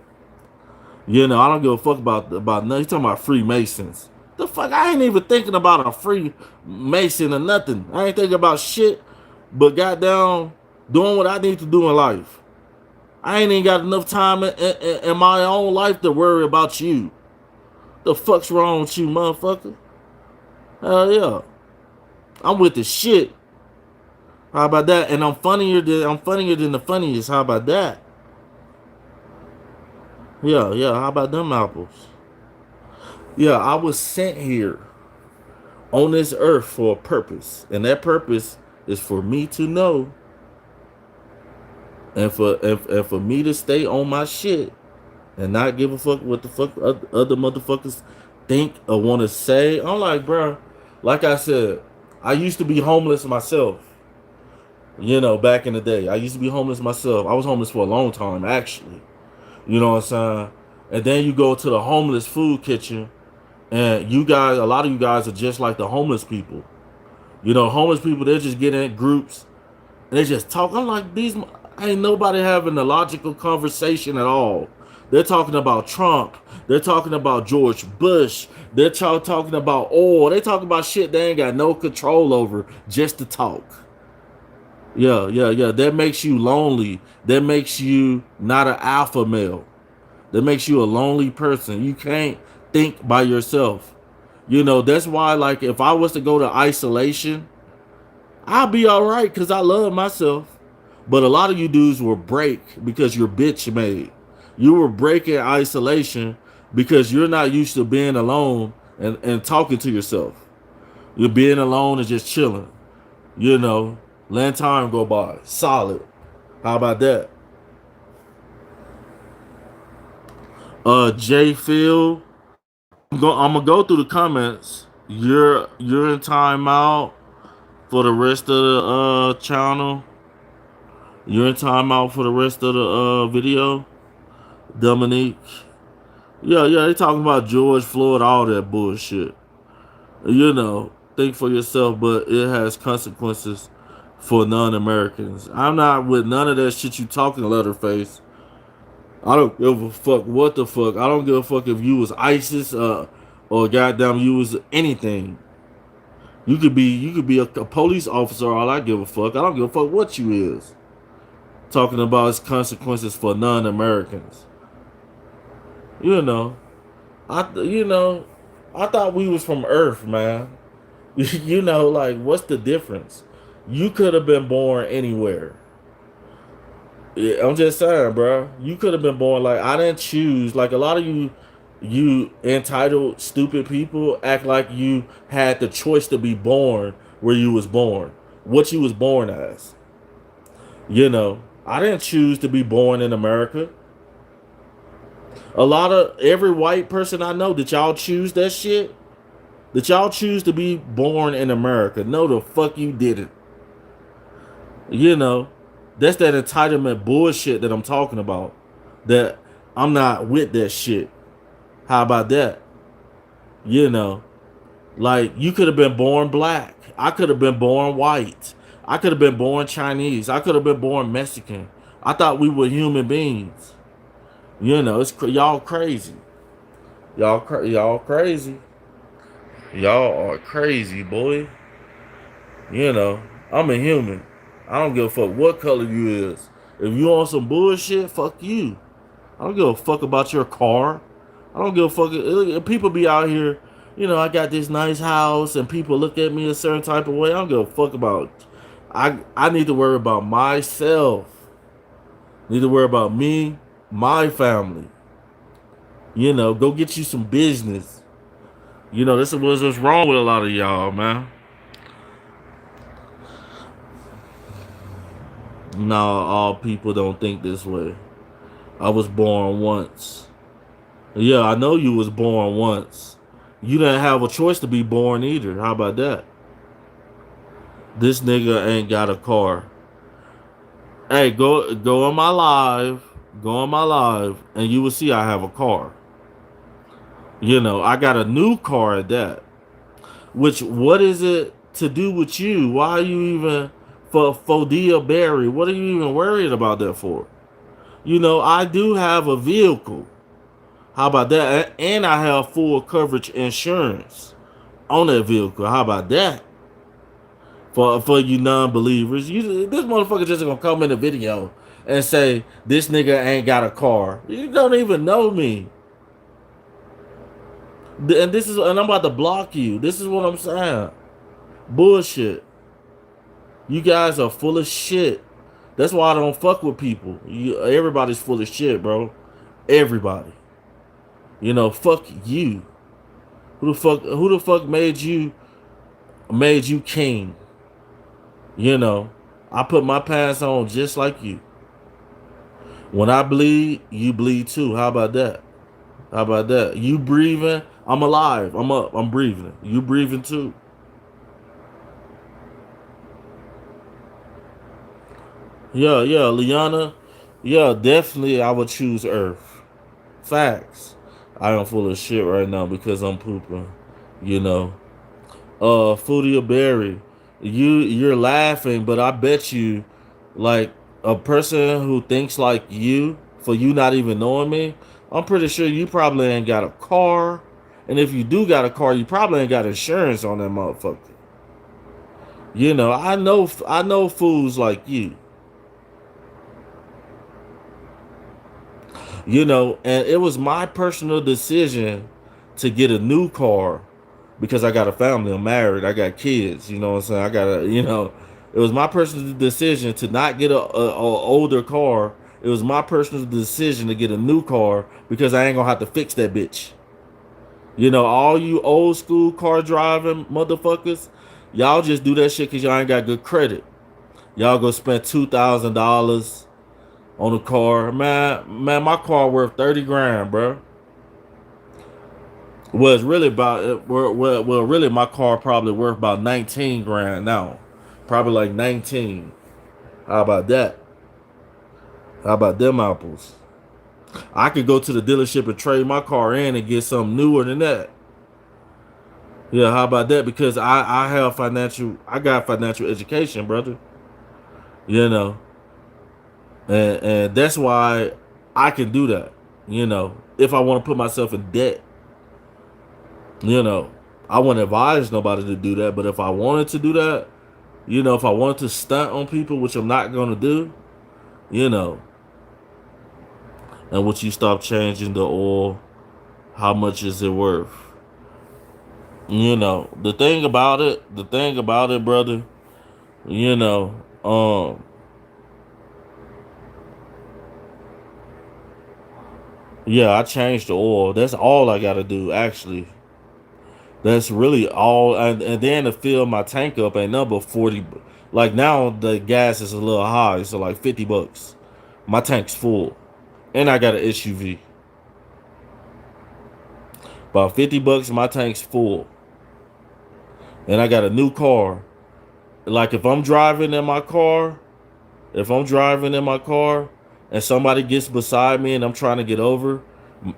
I don't give a fuck about nothing. You talking about Freemasons? The fuck? I ain't even thinking about a Freemason or nothing. I ain't thinking about shit, but goddamn doing what I need to do in life. I ain't even got enough time in my own life to worry about you. The fuck's wrong with you, motherfucker? Hell yeah. I'm with the shit. How about that? And I'm funnier than the funniest. How about that? Yeah. How about them apples? Yeah, I was sent here on this earth for a purpose. And that purpose is for me to know, and for me to stay on my shit and not give a fuck what the fuck other motherfuckers think or want to say. I'm like, bro, like I said, I used to be homeless myself. You know, back in the day, I used to be homeless myself. I was homeless for a long time, actually. You know what I'm saying? And then you go to the homeless food kitchen, and you guys, a lot of you guys are just like the homeless people. You know, homeless people, they just get in groups and they just talk. I'm like, these ain't nobody having a logical conversation at all. They're talking about Trump. They're talking about George Bush. They're talking about oil. They talking about shit they ain't got no control over just to talk. Yeah. That makes you lonely. That makes you not an alpha male. That makes you a lonely person. You can't think by yourself. You know, that's why, like, if I was to go to isolation, I'll be all right because I love myself. But a lot of you dudes will break because you're bitch made. You will break in isolation because you're not used to being alone and talking to yourself. You're being alone and just chilling. You know, letting time go by. Solid. How about that? J Phil. I'm gonna go through the comments. You're in timeout for the rest of the channel. You're in timeout for the rest of the video, Dominique. Yeah, they talking about George Floyd, all that bullshit. You know, think for yourself, but it has consequences for non-Americans. I'm not with none of that shit you talking, Letterface. I don't give a fuck what the fuck. I don't give a fuck if you was ISIS or goddamn you was anything. You could be a police officer. All I give a fuck. I don't give a fuck what you is. Talking about its consequences for non-Americans. You know, I thought we was from Earth, man. You know, like what's the difference? You could have been born anywhere. Yeah, I'm just saying, bro. You could have been born like I didn't choose. Like a lot of you entitled stupid people act like you had the choice to be born where you was born, what you was born as. You know, I didn't choose to be born in America. A lot of every white person I know, did y'all choose that shit? Did y'all choose to be born in America? No, the fuck you didn't. You know, that's that entitlement bullshit that I'm talking about. That I'm not with that shit. How about that? You know, like you could have been born black. I could have been born white. I could have been born Chinese. I could have been born Mexican. I thought we were human beings. You know, y'all crazy. Y'all crazy. Y'all are crazy, boy. You know, I'm a human. I don't give a fuck what color you is. If you on some bullshit, fuck you. I don't give a fuck about your car. I don't give a fuck. People be out here, you know, I got this nice house and people look at me a certain type of way. I don't give a fuck about. I need to worry about myself. Need to worry about me, my family. You know, go get you some business. You know, this is what's wrong with a lot of y'all, man. No, all people don't think this way. I was born once. Yeah, I know you was born once. You didn't have a choice to be born either. How about that? This nigga ain't got a car. Hey, go on my live. Go on my live and you will see I have a car. You know, I got a new car at that. Which what is it to do with you? Why are you even for Fodia Berry? What are you even worried about that for? You know, I do have a vehicle. How about that? And I have full coverage insurance on that vehicle. How about that? For you non-believers, this motherfucker just gonna come in the video and say this nigga ain't got a car. You don't even know me. And I'm about to block you. This is what I'm saying. Bullshit. You guys are full of shit. That's why I don't fuck with people. Everybody's full of shit, bro. Everybody. You know, fuck you. Who the fuck made you king? You know, I put my pants on just like you. When I bleed, you bleed too. How about that? How about that? You breathing, I'm alive. I'm up. I'm breathing. You breathing too. Yeah, yeah, Liana. Yeah, definitely I would choose Earth. Facts. I am full of shit right now because I'm pooping. You know. Foodie or Berry. You're laughing, but I bet you like a person who thinks like you, for you not even knowing me, I'm pretty sure you probably ain't got a car. And if you do got a car, you probably ain't got insurance on that motherfucker. You know, I know fools like you. You know, and it was my personal decision to get a new car because I got a family, I'm married, I got kids, you know what I'm saying? I got a, it was my personal decision to not get a older car. It was my personal decision to get a new car because I ain't gonna have to fix that bitch. You know, all you old school car driving motherfuckers, y'all just do that shit because y'all ain't got good credit. Y'all go spend $2,000 on a car. Man, my car worth 30 grand, bro. Was really about really my car probably worth about 19 grand now. Probably like 19. How about that? How about them apples? I could go to the dealership and trade my car in and get something newer than that. Yeah, how about that? Because I got financial education, brother. You know, and that's why I can do that. You know, if I want to put myself in debt, you know, I wouldn't advise nobody to do that. But if I wanted to do that, you know, if I wanted to stunt on people, which I'm not gonna do, you know, and once you stop changing the oil, how much is it worth? You know, the thing about it, brother, you know, yeah, I changed the oil. That's all I gotta do, actually. That's really all, and then to fill my tank up ain't number 40. Like now, the gas is a little high, so like $50. My tank's full, and I got an SUV. About $50, my tank's full, and I got a new car. Like if I'm driving in my car, and somebody gets beside me and I'm trying to get over,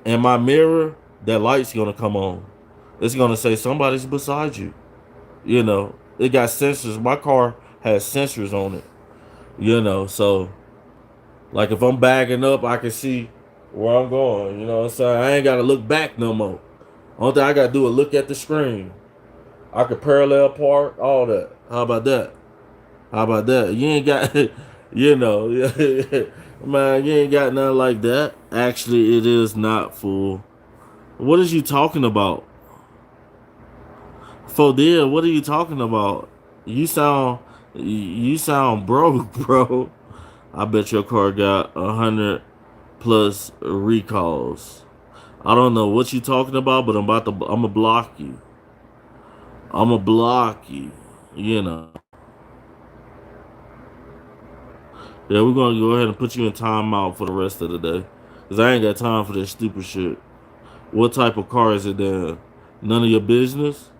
in my mirror, that light's gonna come on. It's gonna say somebody's beside you. You know, it got sensors. My car has sensors on it. You know, so like if I'm bagging up, I can see where I'm going. You know what I'm saying? I ain't gotta look back no more. Only thing I gotta do is look at the screen. I could parallel park, all that. How about that? How about that? You ain't got, you know, man, you ain't got nothing like that. Actually, it is not full. What is you talking about? Fodia, what are you talking about? You sound broke, bro. I bet your car got 100 plus recalls. I don't know what you talking about, but I'm gonna block you. I'm gonna block you. You know. Yeah, we're gonna go ahead and put you in timeout for the rest of the day, cause I ain't got time for this stupid shit. What type of car is it then? None of your business.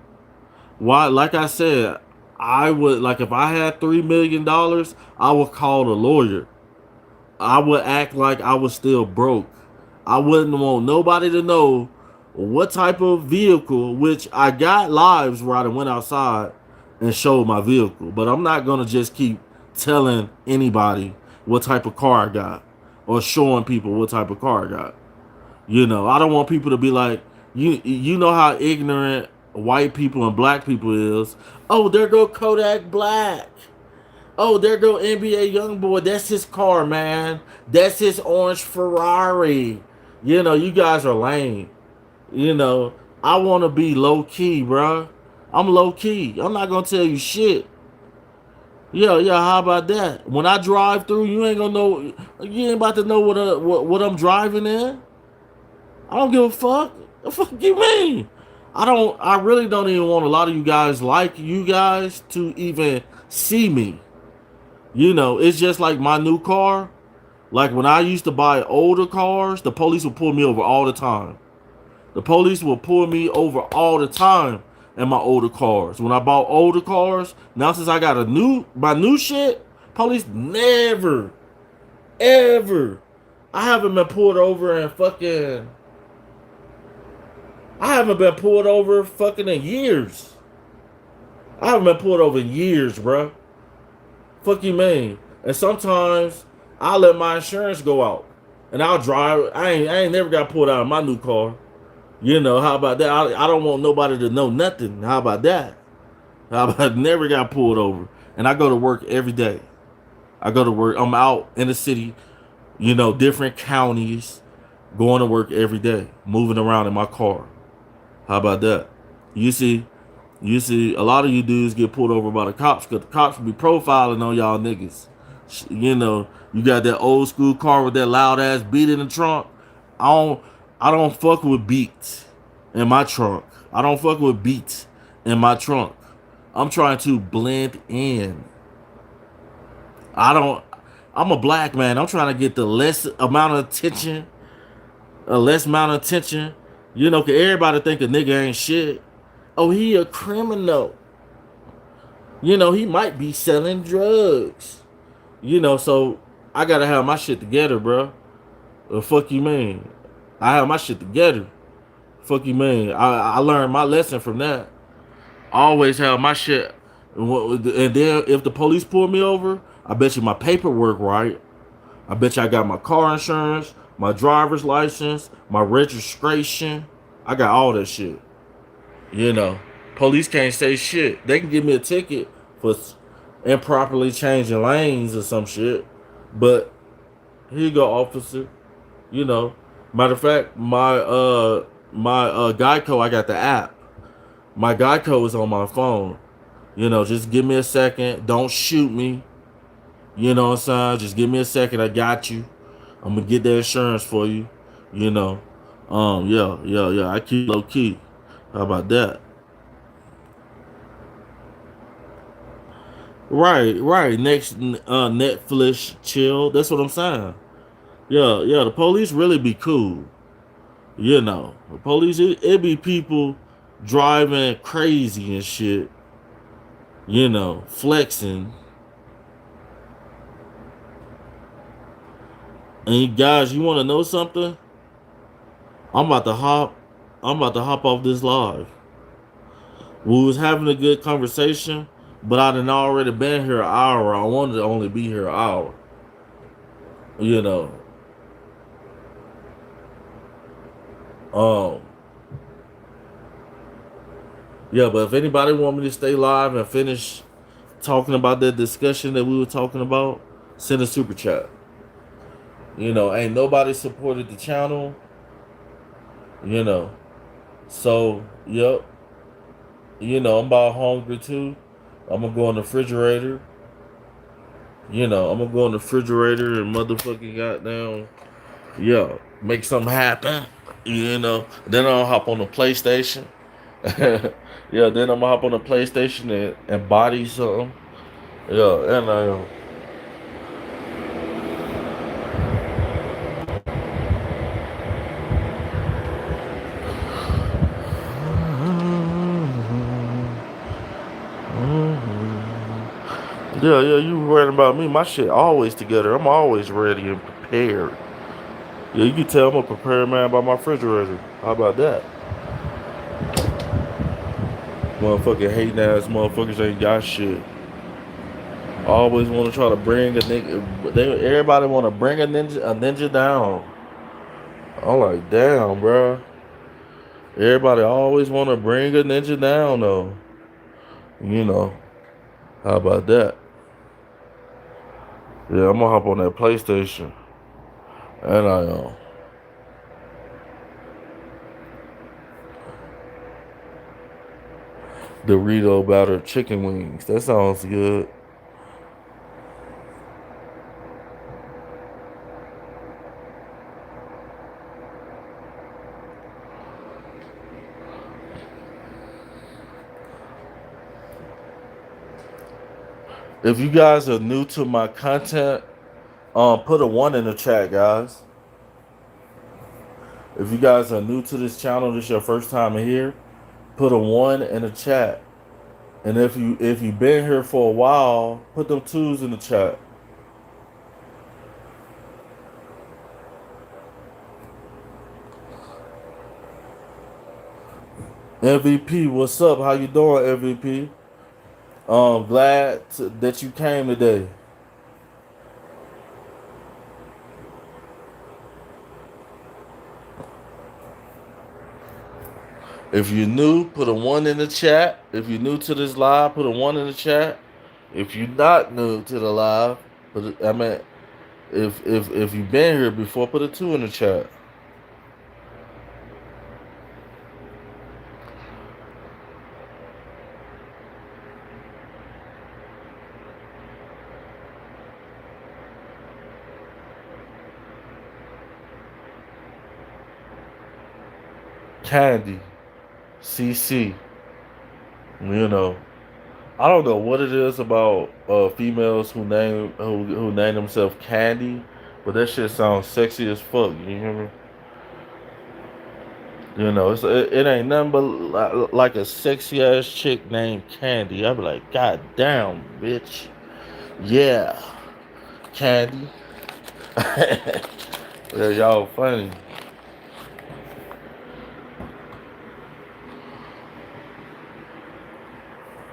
Why? Like I said, I would like if I had $3 million, I would call a lawyer. I would act like I was still broke. I wouldn't want nobody to know what type of vehicle, which I got lives where I went outside and showed my vehicle. But I'm not gonna just keep telling anybody what type of car I got or showing people what type of car I got. You know, I don't want people to be like, you know how ignorant white people and black people is. Oh, there go Kodak Black. Oh, there go NBA YoungBoy. That's his car, man. That's his orange Ferrari. You know, you guys are lame. You know, I want to be low key, bro. I'm low key. I'm not gonna tell you shit. Yeah, yeah. How about that? When I drive through, you ain't gonna know. You ain't about to know what I'm driving in. I don't give a fuck. The fuck you mean? I don't. I really don't even want a lot of you guys like you guys to even see me. You know, it's just like my new car. Like when I used to buy older cars, the police would pull me over all the time. The police will pull me over all the time in my older cars. When I bought older cars, now since I got my new shit, police never, ever. I haven't been pulled over in fucking. I haven't been pulled over fucking in years. I haven't been pulled over in years, bro. Fuck you, man. And sometimes I'll let my insurance go out, and I'll drive. I ain't never got pulled out of my new car. You know, how about that? I don't want nobody to know nothing. How about that? How about never got pulled over? And I go to work every day. I go to work. I'm out in the city, you know, different counties, going to work every day, moving around in my car. How about that? You see, you see, a lot of you dudes get pulled over by the cops because the cops be profiling on y'all niggas. You know, you got that old school car with that loud ass beat in the trunk. I don't, I don't fuck with beats in my trunk. I don't fuck with beats in my trunk. I'm trying to blend in. I don't. I'm a black man. I'm trying to get the less amount of attention, a less amount of attention. You know, cause everybody think a nigga ain't shit. Oh, he a criminal. You know, he might be selling drugs. You know, so I gotta have my shit together, bro. Fuck you, man. I have my shit together. Fuck you, man. I learned my lesson from that. I always have my shit. And then if the police pull me over, I bet you my paperwork right. I bet you I got my car insurance, my driver's license, my registration. I got all that shit. You know, police can't say shit. They can give me a ticket for improperly changing lanes or some shit. But here you go, officer. You know, matter of fact, my Geico, I got the app. My Geico is on my phone. You know, just give me a second. Don't shoot me. You know what I'm saying? Just give me a second. I got you. I'm gonna get the insurance for you. You know. Yeah. I keep low key. How about that? Right. Next, Netflix chill. That's what I'm saying. Yeah. The police really be cool. You know, the police. It be people driving crazy and shit. You know, flexing. And you guys, you want to know something? I'm about to hop. I'm about to hop off this live. We was having a good conversation, but I done already been here an hour. I wanted to only be here an hour. You know. Um. Yeah, but if anybody want me to stay live and finish talking about that discussion that we were talking about, send a super chat. You know, ain't nobody supported the channel. You know. So, yep. You know, I'm about hungry too. I'm gonna go in the refrigerator. You know, I'm gonna go in the refrigerator and motherfucking goddamn, yeah, make something happen. You know, then I'll hop on the PlayStation. Yeah, then I'm gonna hop on the PlayStation and body something. Yeah, and yeah, you worried about me. My shit always together. I'm always ready and prepared. Yeah, you can tell I'm a prepared man by my refrigerator. How about that? Motherfucking hating ass motherfuckers ain't got shit. Always want to try to bring a nigga. Everybody want to bring a ninja down. I'm like, damn, bro. Everybody always want to bring a ninja down, though. You know, how about that? Yeah, I'm gonna hop on that PlayStation, and Dorito battered chicken wings. That sounds good. If you guys are new to my content, put a one in the chat, guys. If you guys are new to this channel, this is your first time here, put a one in the chat. And if you've been here for a while, put them twos in the chat. MVP, what's up? How you doing, MVP? That you came today. If you're new, put a one in the chat. If you're new to this live, put a one in the chat. If you're not new to the live, if you've been here before, put a two in the chat. Candy, CC, you know. I don't know what it is about females who name themselves Candy, but that shit sounds sexy as fuck. You hear me? You know, it ain't nothing but like a sexy ass chick named Candy. I be like, God damn, bitch. Yeah, Candy. Yeah, y'all funny.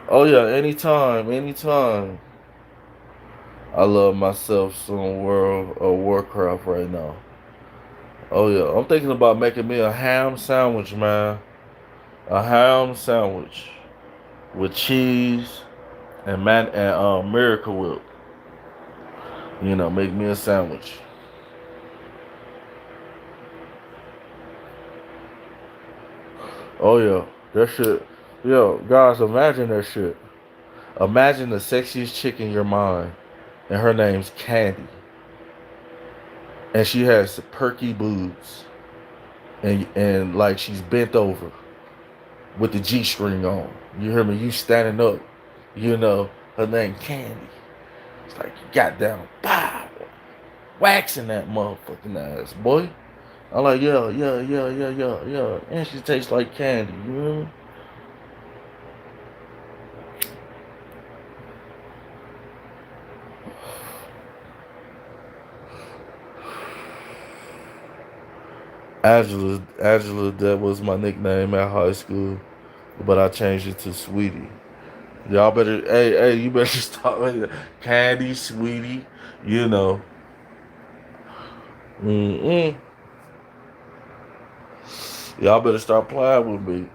Oh yeah, anytime, anytime. I love myself some World of Warcraft right now. Oh yeah, I'm thinking about making me a ham sandwich, man. A ham sandwich with cheese and Miracle Whip. You know, make me a sandwich. Oh yeah, that shit. Yo, guys, imagine that shit. Imagine the sexiest chick in your mind, and her name's Candy, and she has perky boobs, and like she's bent over with the G string on. You hear me? You standing up. You know her name Candy. It's like goddamn, pow, waxing that motherfucking ass, boy. I'm like, yeah, yeah, yeah, yeah, yeah, yeah. And she tastes like candy, you know? Angela, that was my nickname at high school, but I changed it to Sweetie. Y'all better, hey, you better stop with Candy, Sweetie, you know. Mm-mm. Y'all better start playing with me.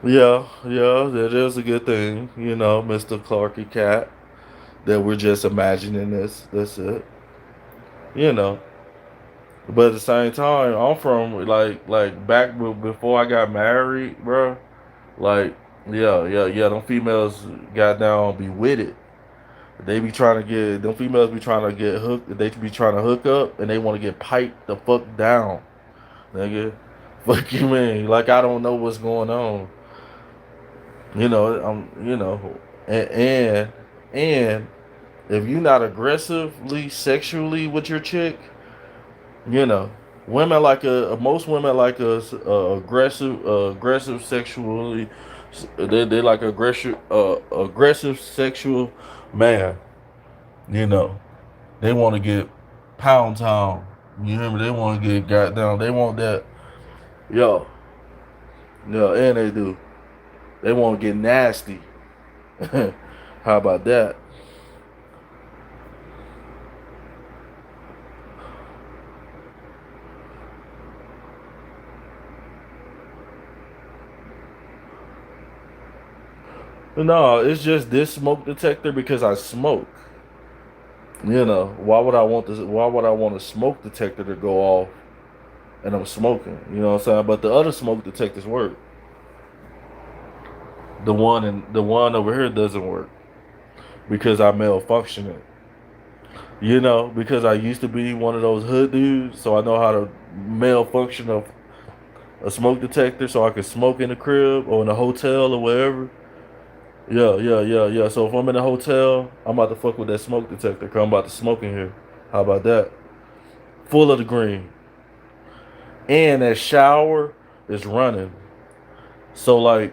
Yeah, yeah, that is a good thing, you know, Mr. Clarky Cat. That we're just imagining this. That's it. You know. But at the same time, I'm from like back before I got married, bro. Like, yeah, yeah, yeah. Them females got down, be with it. They be trying to get them females be trying to get hooked. They be trying to hook up, and they want to get piped the fuck down, nigga. Fuck you, man. Like I don't know what's going on. You know, and if you're not aggressively sexually with your chick, you know, women like most women like us aggressive sexually. They like aggressive sexual man. You know, they want to get pound town. You remember they want to get got down. They want that. Yo, yeah, and they do. They want to get nasty. How about that? No, it's just this smoke detector because I smoke. You know, why would I want this? Why would I want a smoke detector to go off and I'm smoking? You know what I'm saying? But the other smoke detectors work. The one over here doesn't work because I malfunctioning. You know, because I used to be one of those hood dudes, so I know how to malfunction of a smoke detector so I can smoke in the crib or in a hotel or wherever. Yeah, yeah, yeah, yeah. So if I'm in a hotel, I'm about to fuck with that smoke detector because I'm about to smoke in here. How about that? Full of the green. And that shower is running. So like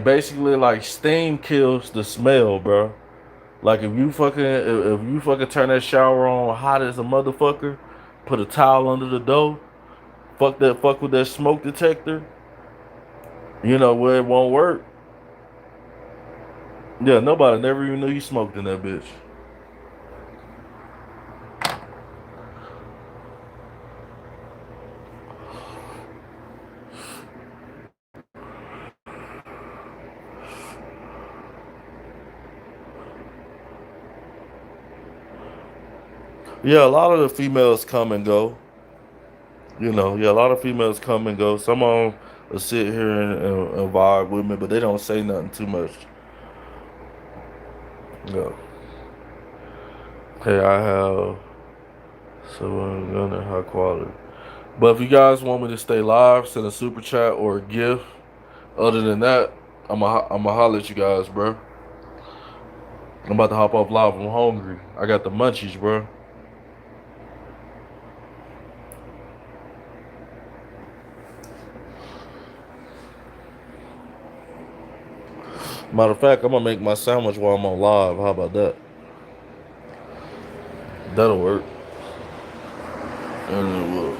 basically like steam kills the smell, bro. Like if you fucking turn that shower on hot as a motherfucker, put a towel under the door, fuck with that smoke detector, you know where it won't work. Yeah, nobody never even knew you smoked in that bitch. Yeah, a lot of the females come and go. You know, yeah, a lot of females come and go. Some of them will sit here and vibe with me, but they don't say nothing too much. Yeah. Hey, I have someone under high quality. But if you guys want me to stay live, send a super chat or a gift. Other than that, I'm holler at you guys, bro. I'm about to hop off live. I'm hungry. I got the munchies, bro. Matter of fact, I'm gonna make my sandwich while I'm on live. How about that? That'll work. And it will.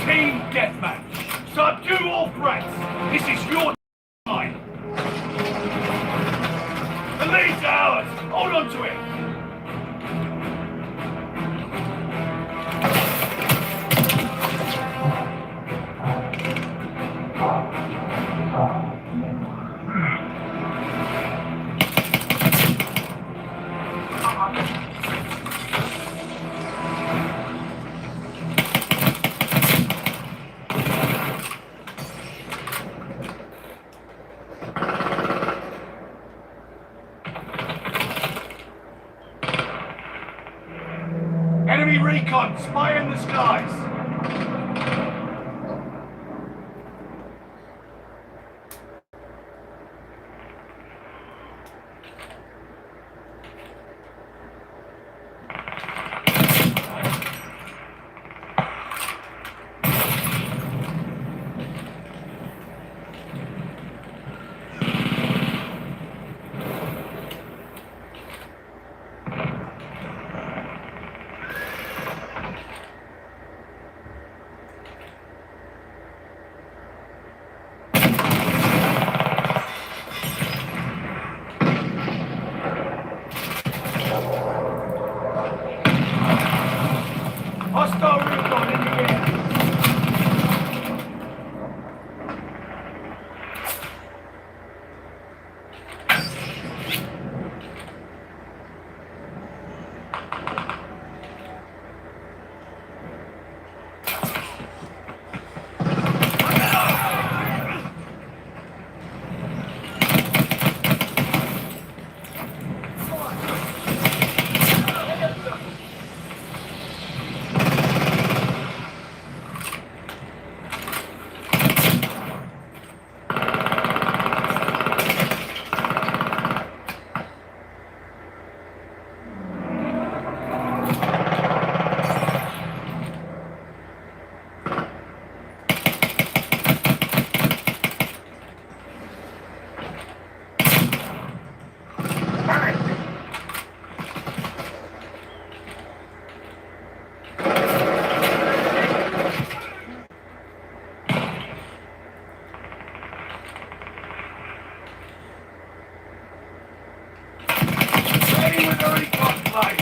Team deathmatch. Subdue all threats. This is your time. The lead's ours. Hold on to it. Enemy recon, spy in the skies. Hostile recon in the air. Ready with the recon flight.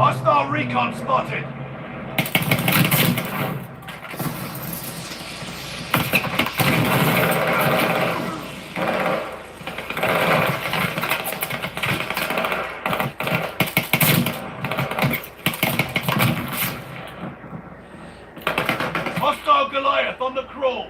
Hostile recon spotted. Hostile Goliath on the crawl.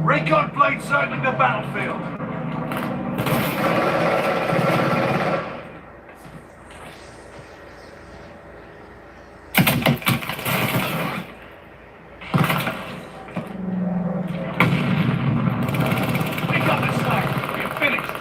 Recon plane circling the battlefield. Pick up the slack. We're finished.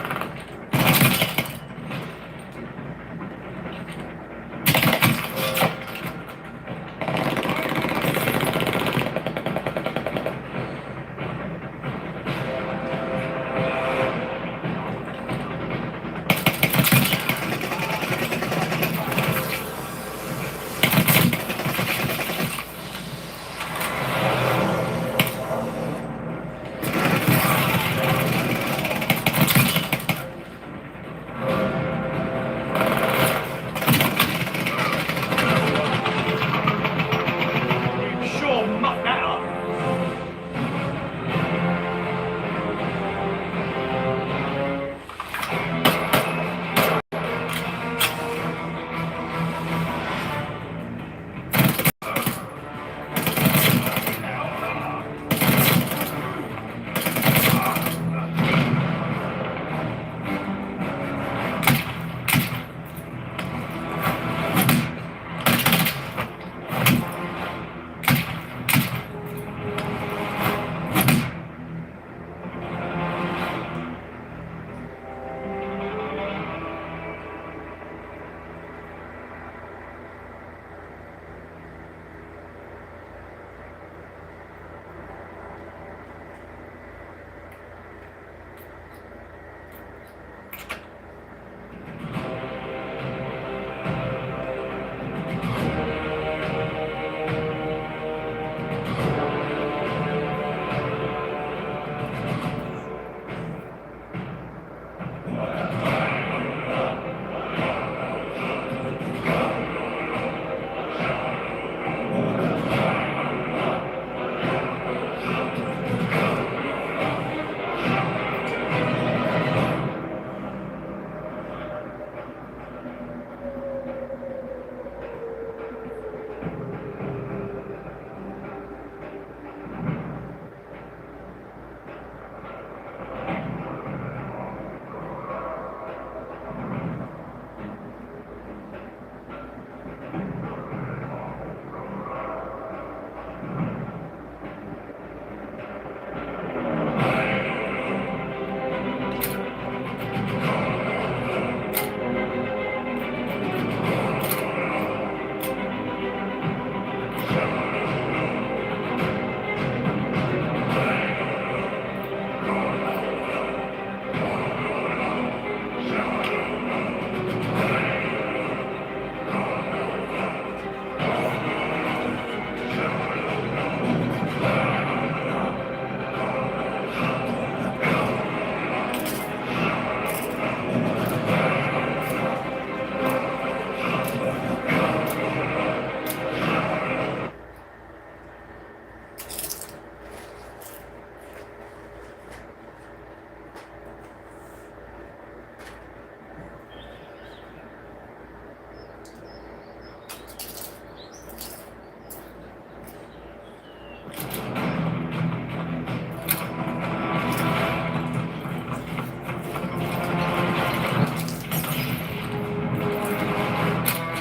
Sure, muck that up.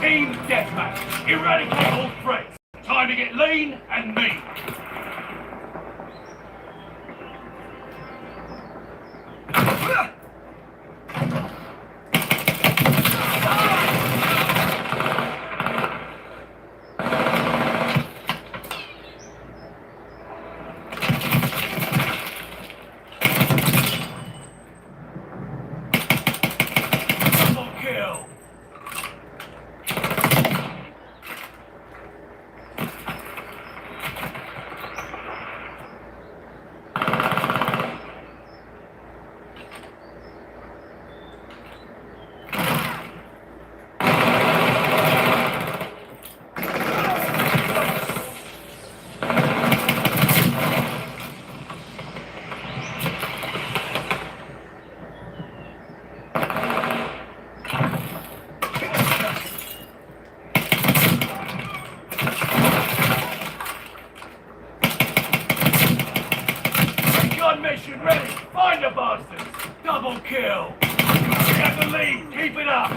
Team deathmatch. Eradicate all threats. Time to get lean. clean and neat. Double kill. Gun mission ready. Find the bastards. Double kill. We have the lead. Keep it up.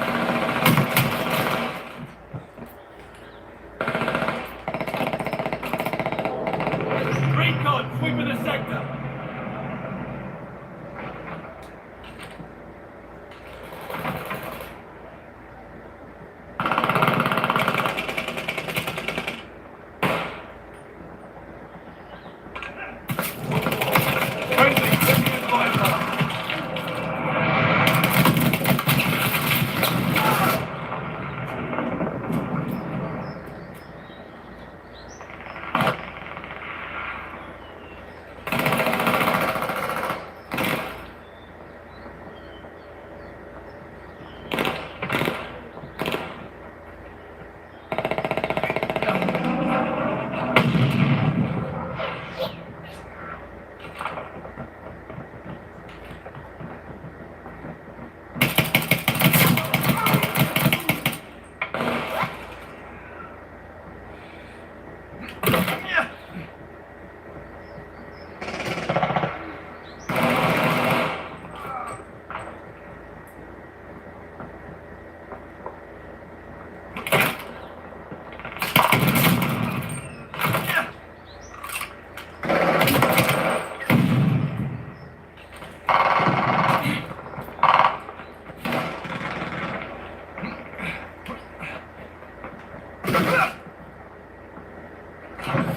Recon, sweeping the sector. Friendly, taking advisor.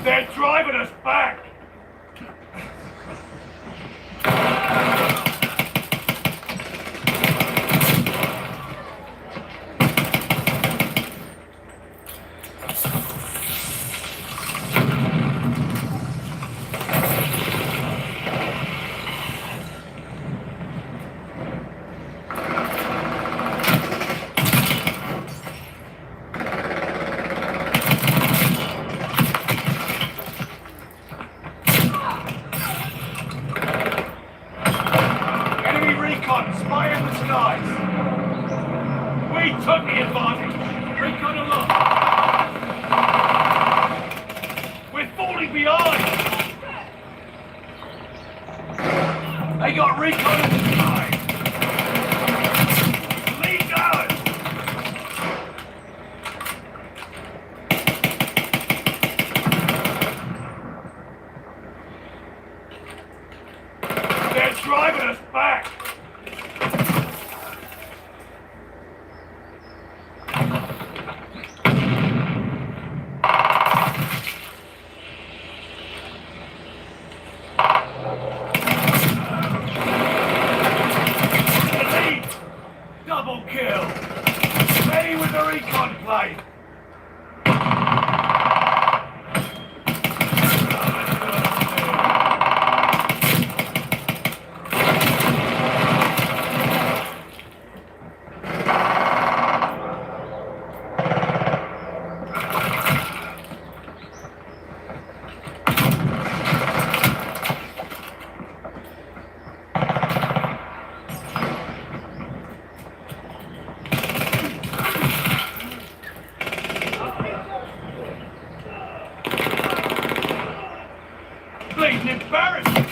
They're driving us back! Enemy recon, spy in the skies! We took the advantage! Recon along! We're falling behind! They got recon in the sky! Lead going! They're driving us back! The lead! Double kill! Ready with the recon plane! Bleeding embarrassing!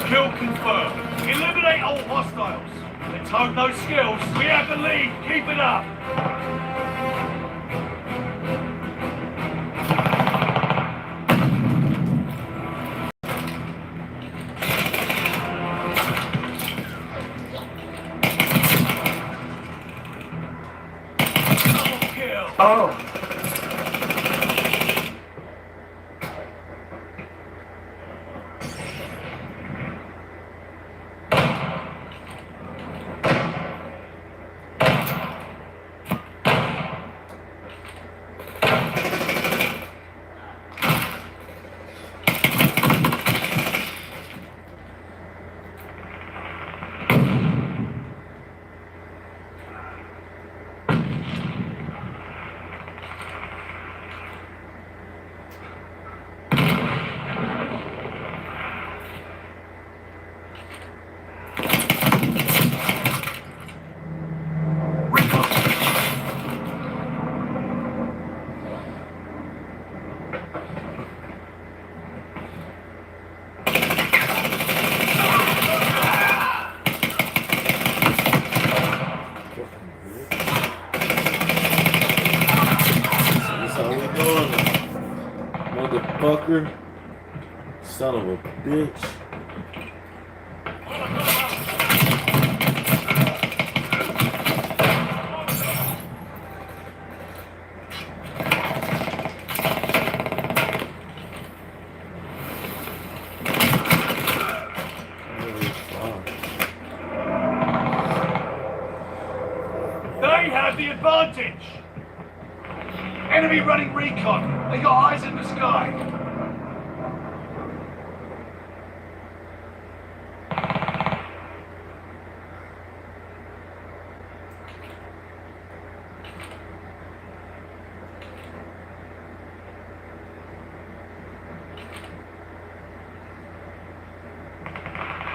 Kill confirmed. Eliminate all hostiles. Let's hope those skills. We have the lead. Keep it up. Double kill. Oh. Motherfucker. Son of a bitch. They got eyes in the sky.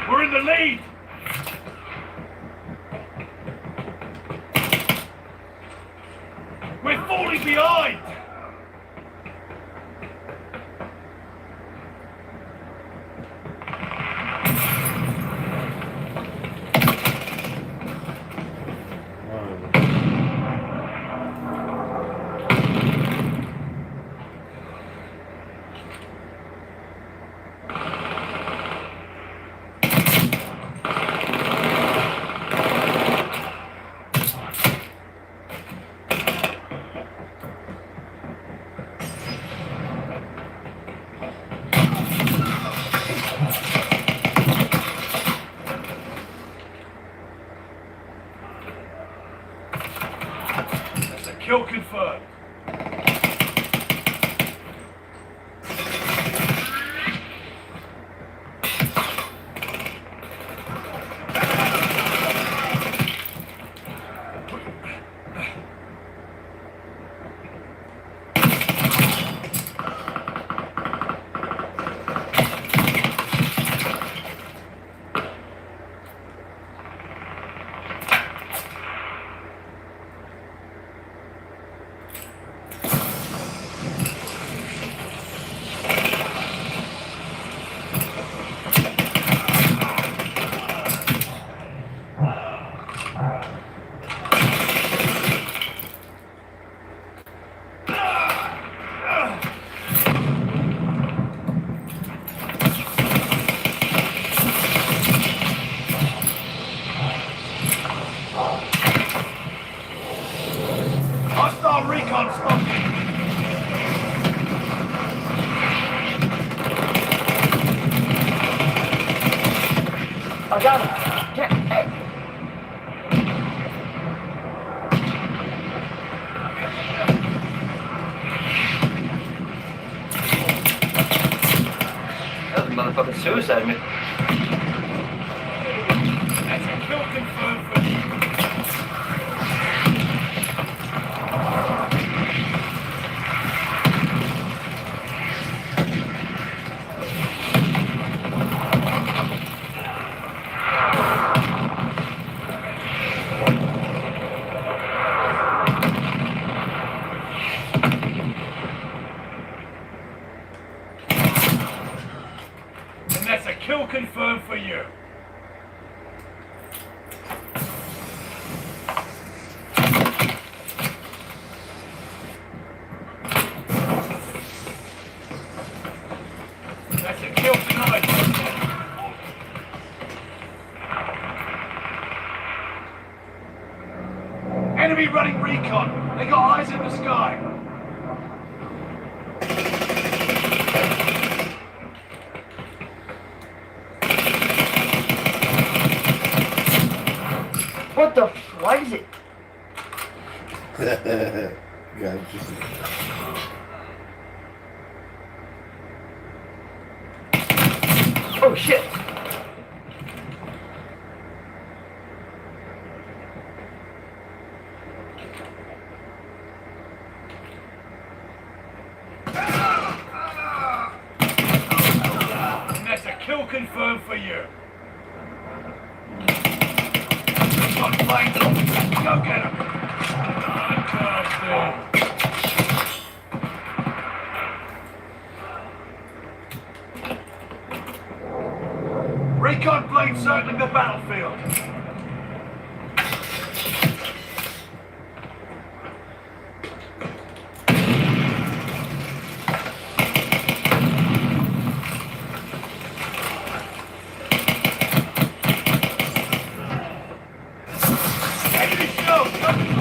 We're in the lead! We're falling behind! Kill confirmed. Hostile recon spotted. I got him. Get, hey. That was a motherfucking suicide mission. That's a kill confirmed for you. That's a kill confirmed for you. That's a kill tonight. Enemy running recon. They got eyes in the sky. What the? Why is it? Gotcha. Oh shit! And that's a kill confirmed for you. Got flanked. Go get him. Recon plane circling the battlefield. Enemy shield, coming on.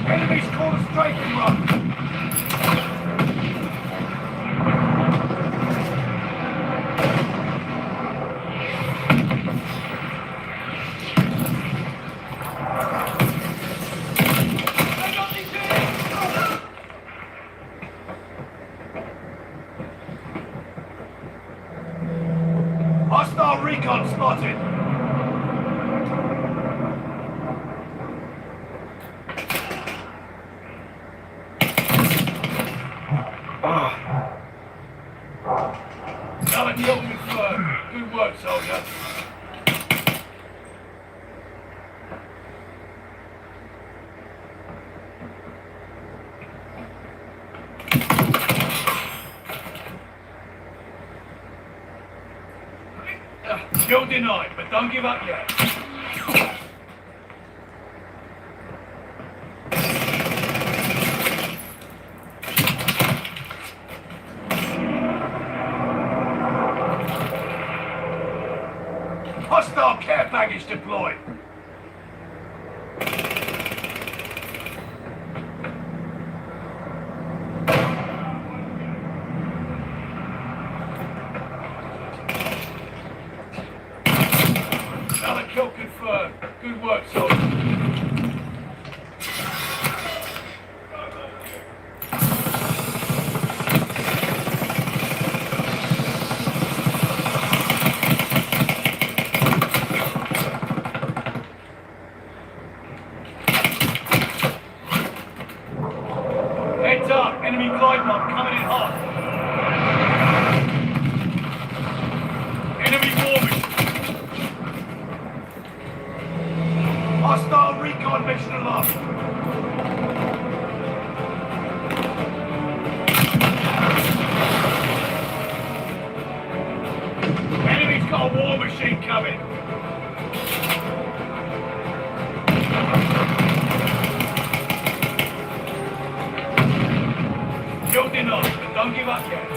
Enemies call a strike and run. Hostile recon spotted. Another kill confirmed. Good work, soldier. Kill denied, but don't give up yet. Hostile care package deployed. Another kill confirmed. Good work, soldier. Heads up, enemy glide bomb coming in hot. Enemy war machine. Hostile recon mission aloft. Enemy's got a war machine coming. Kill denied, but don't give up yet.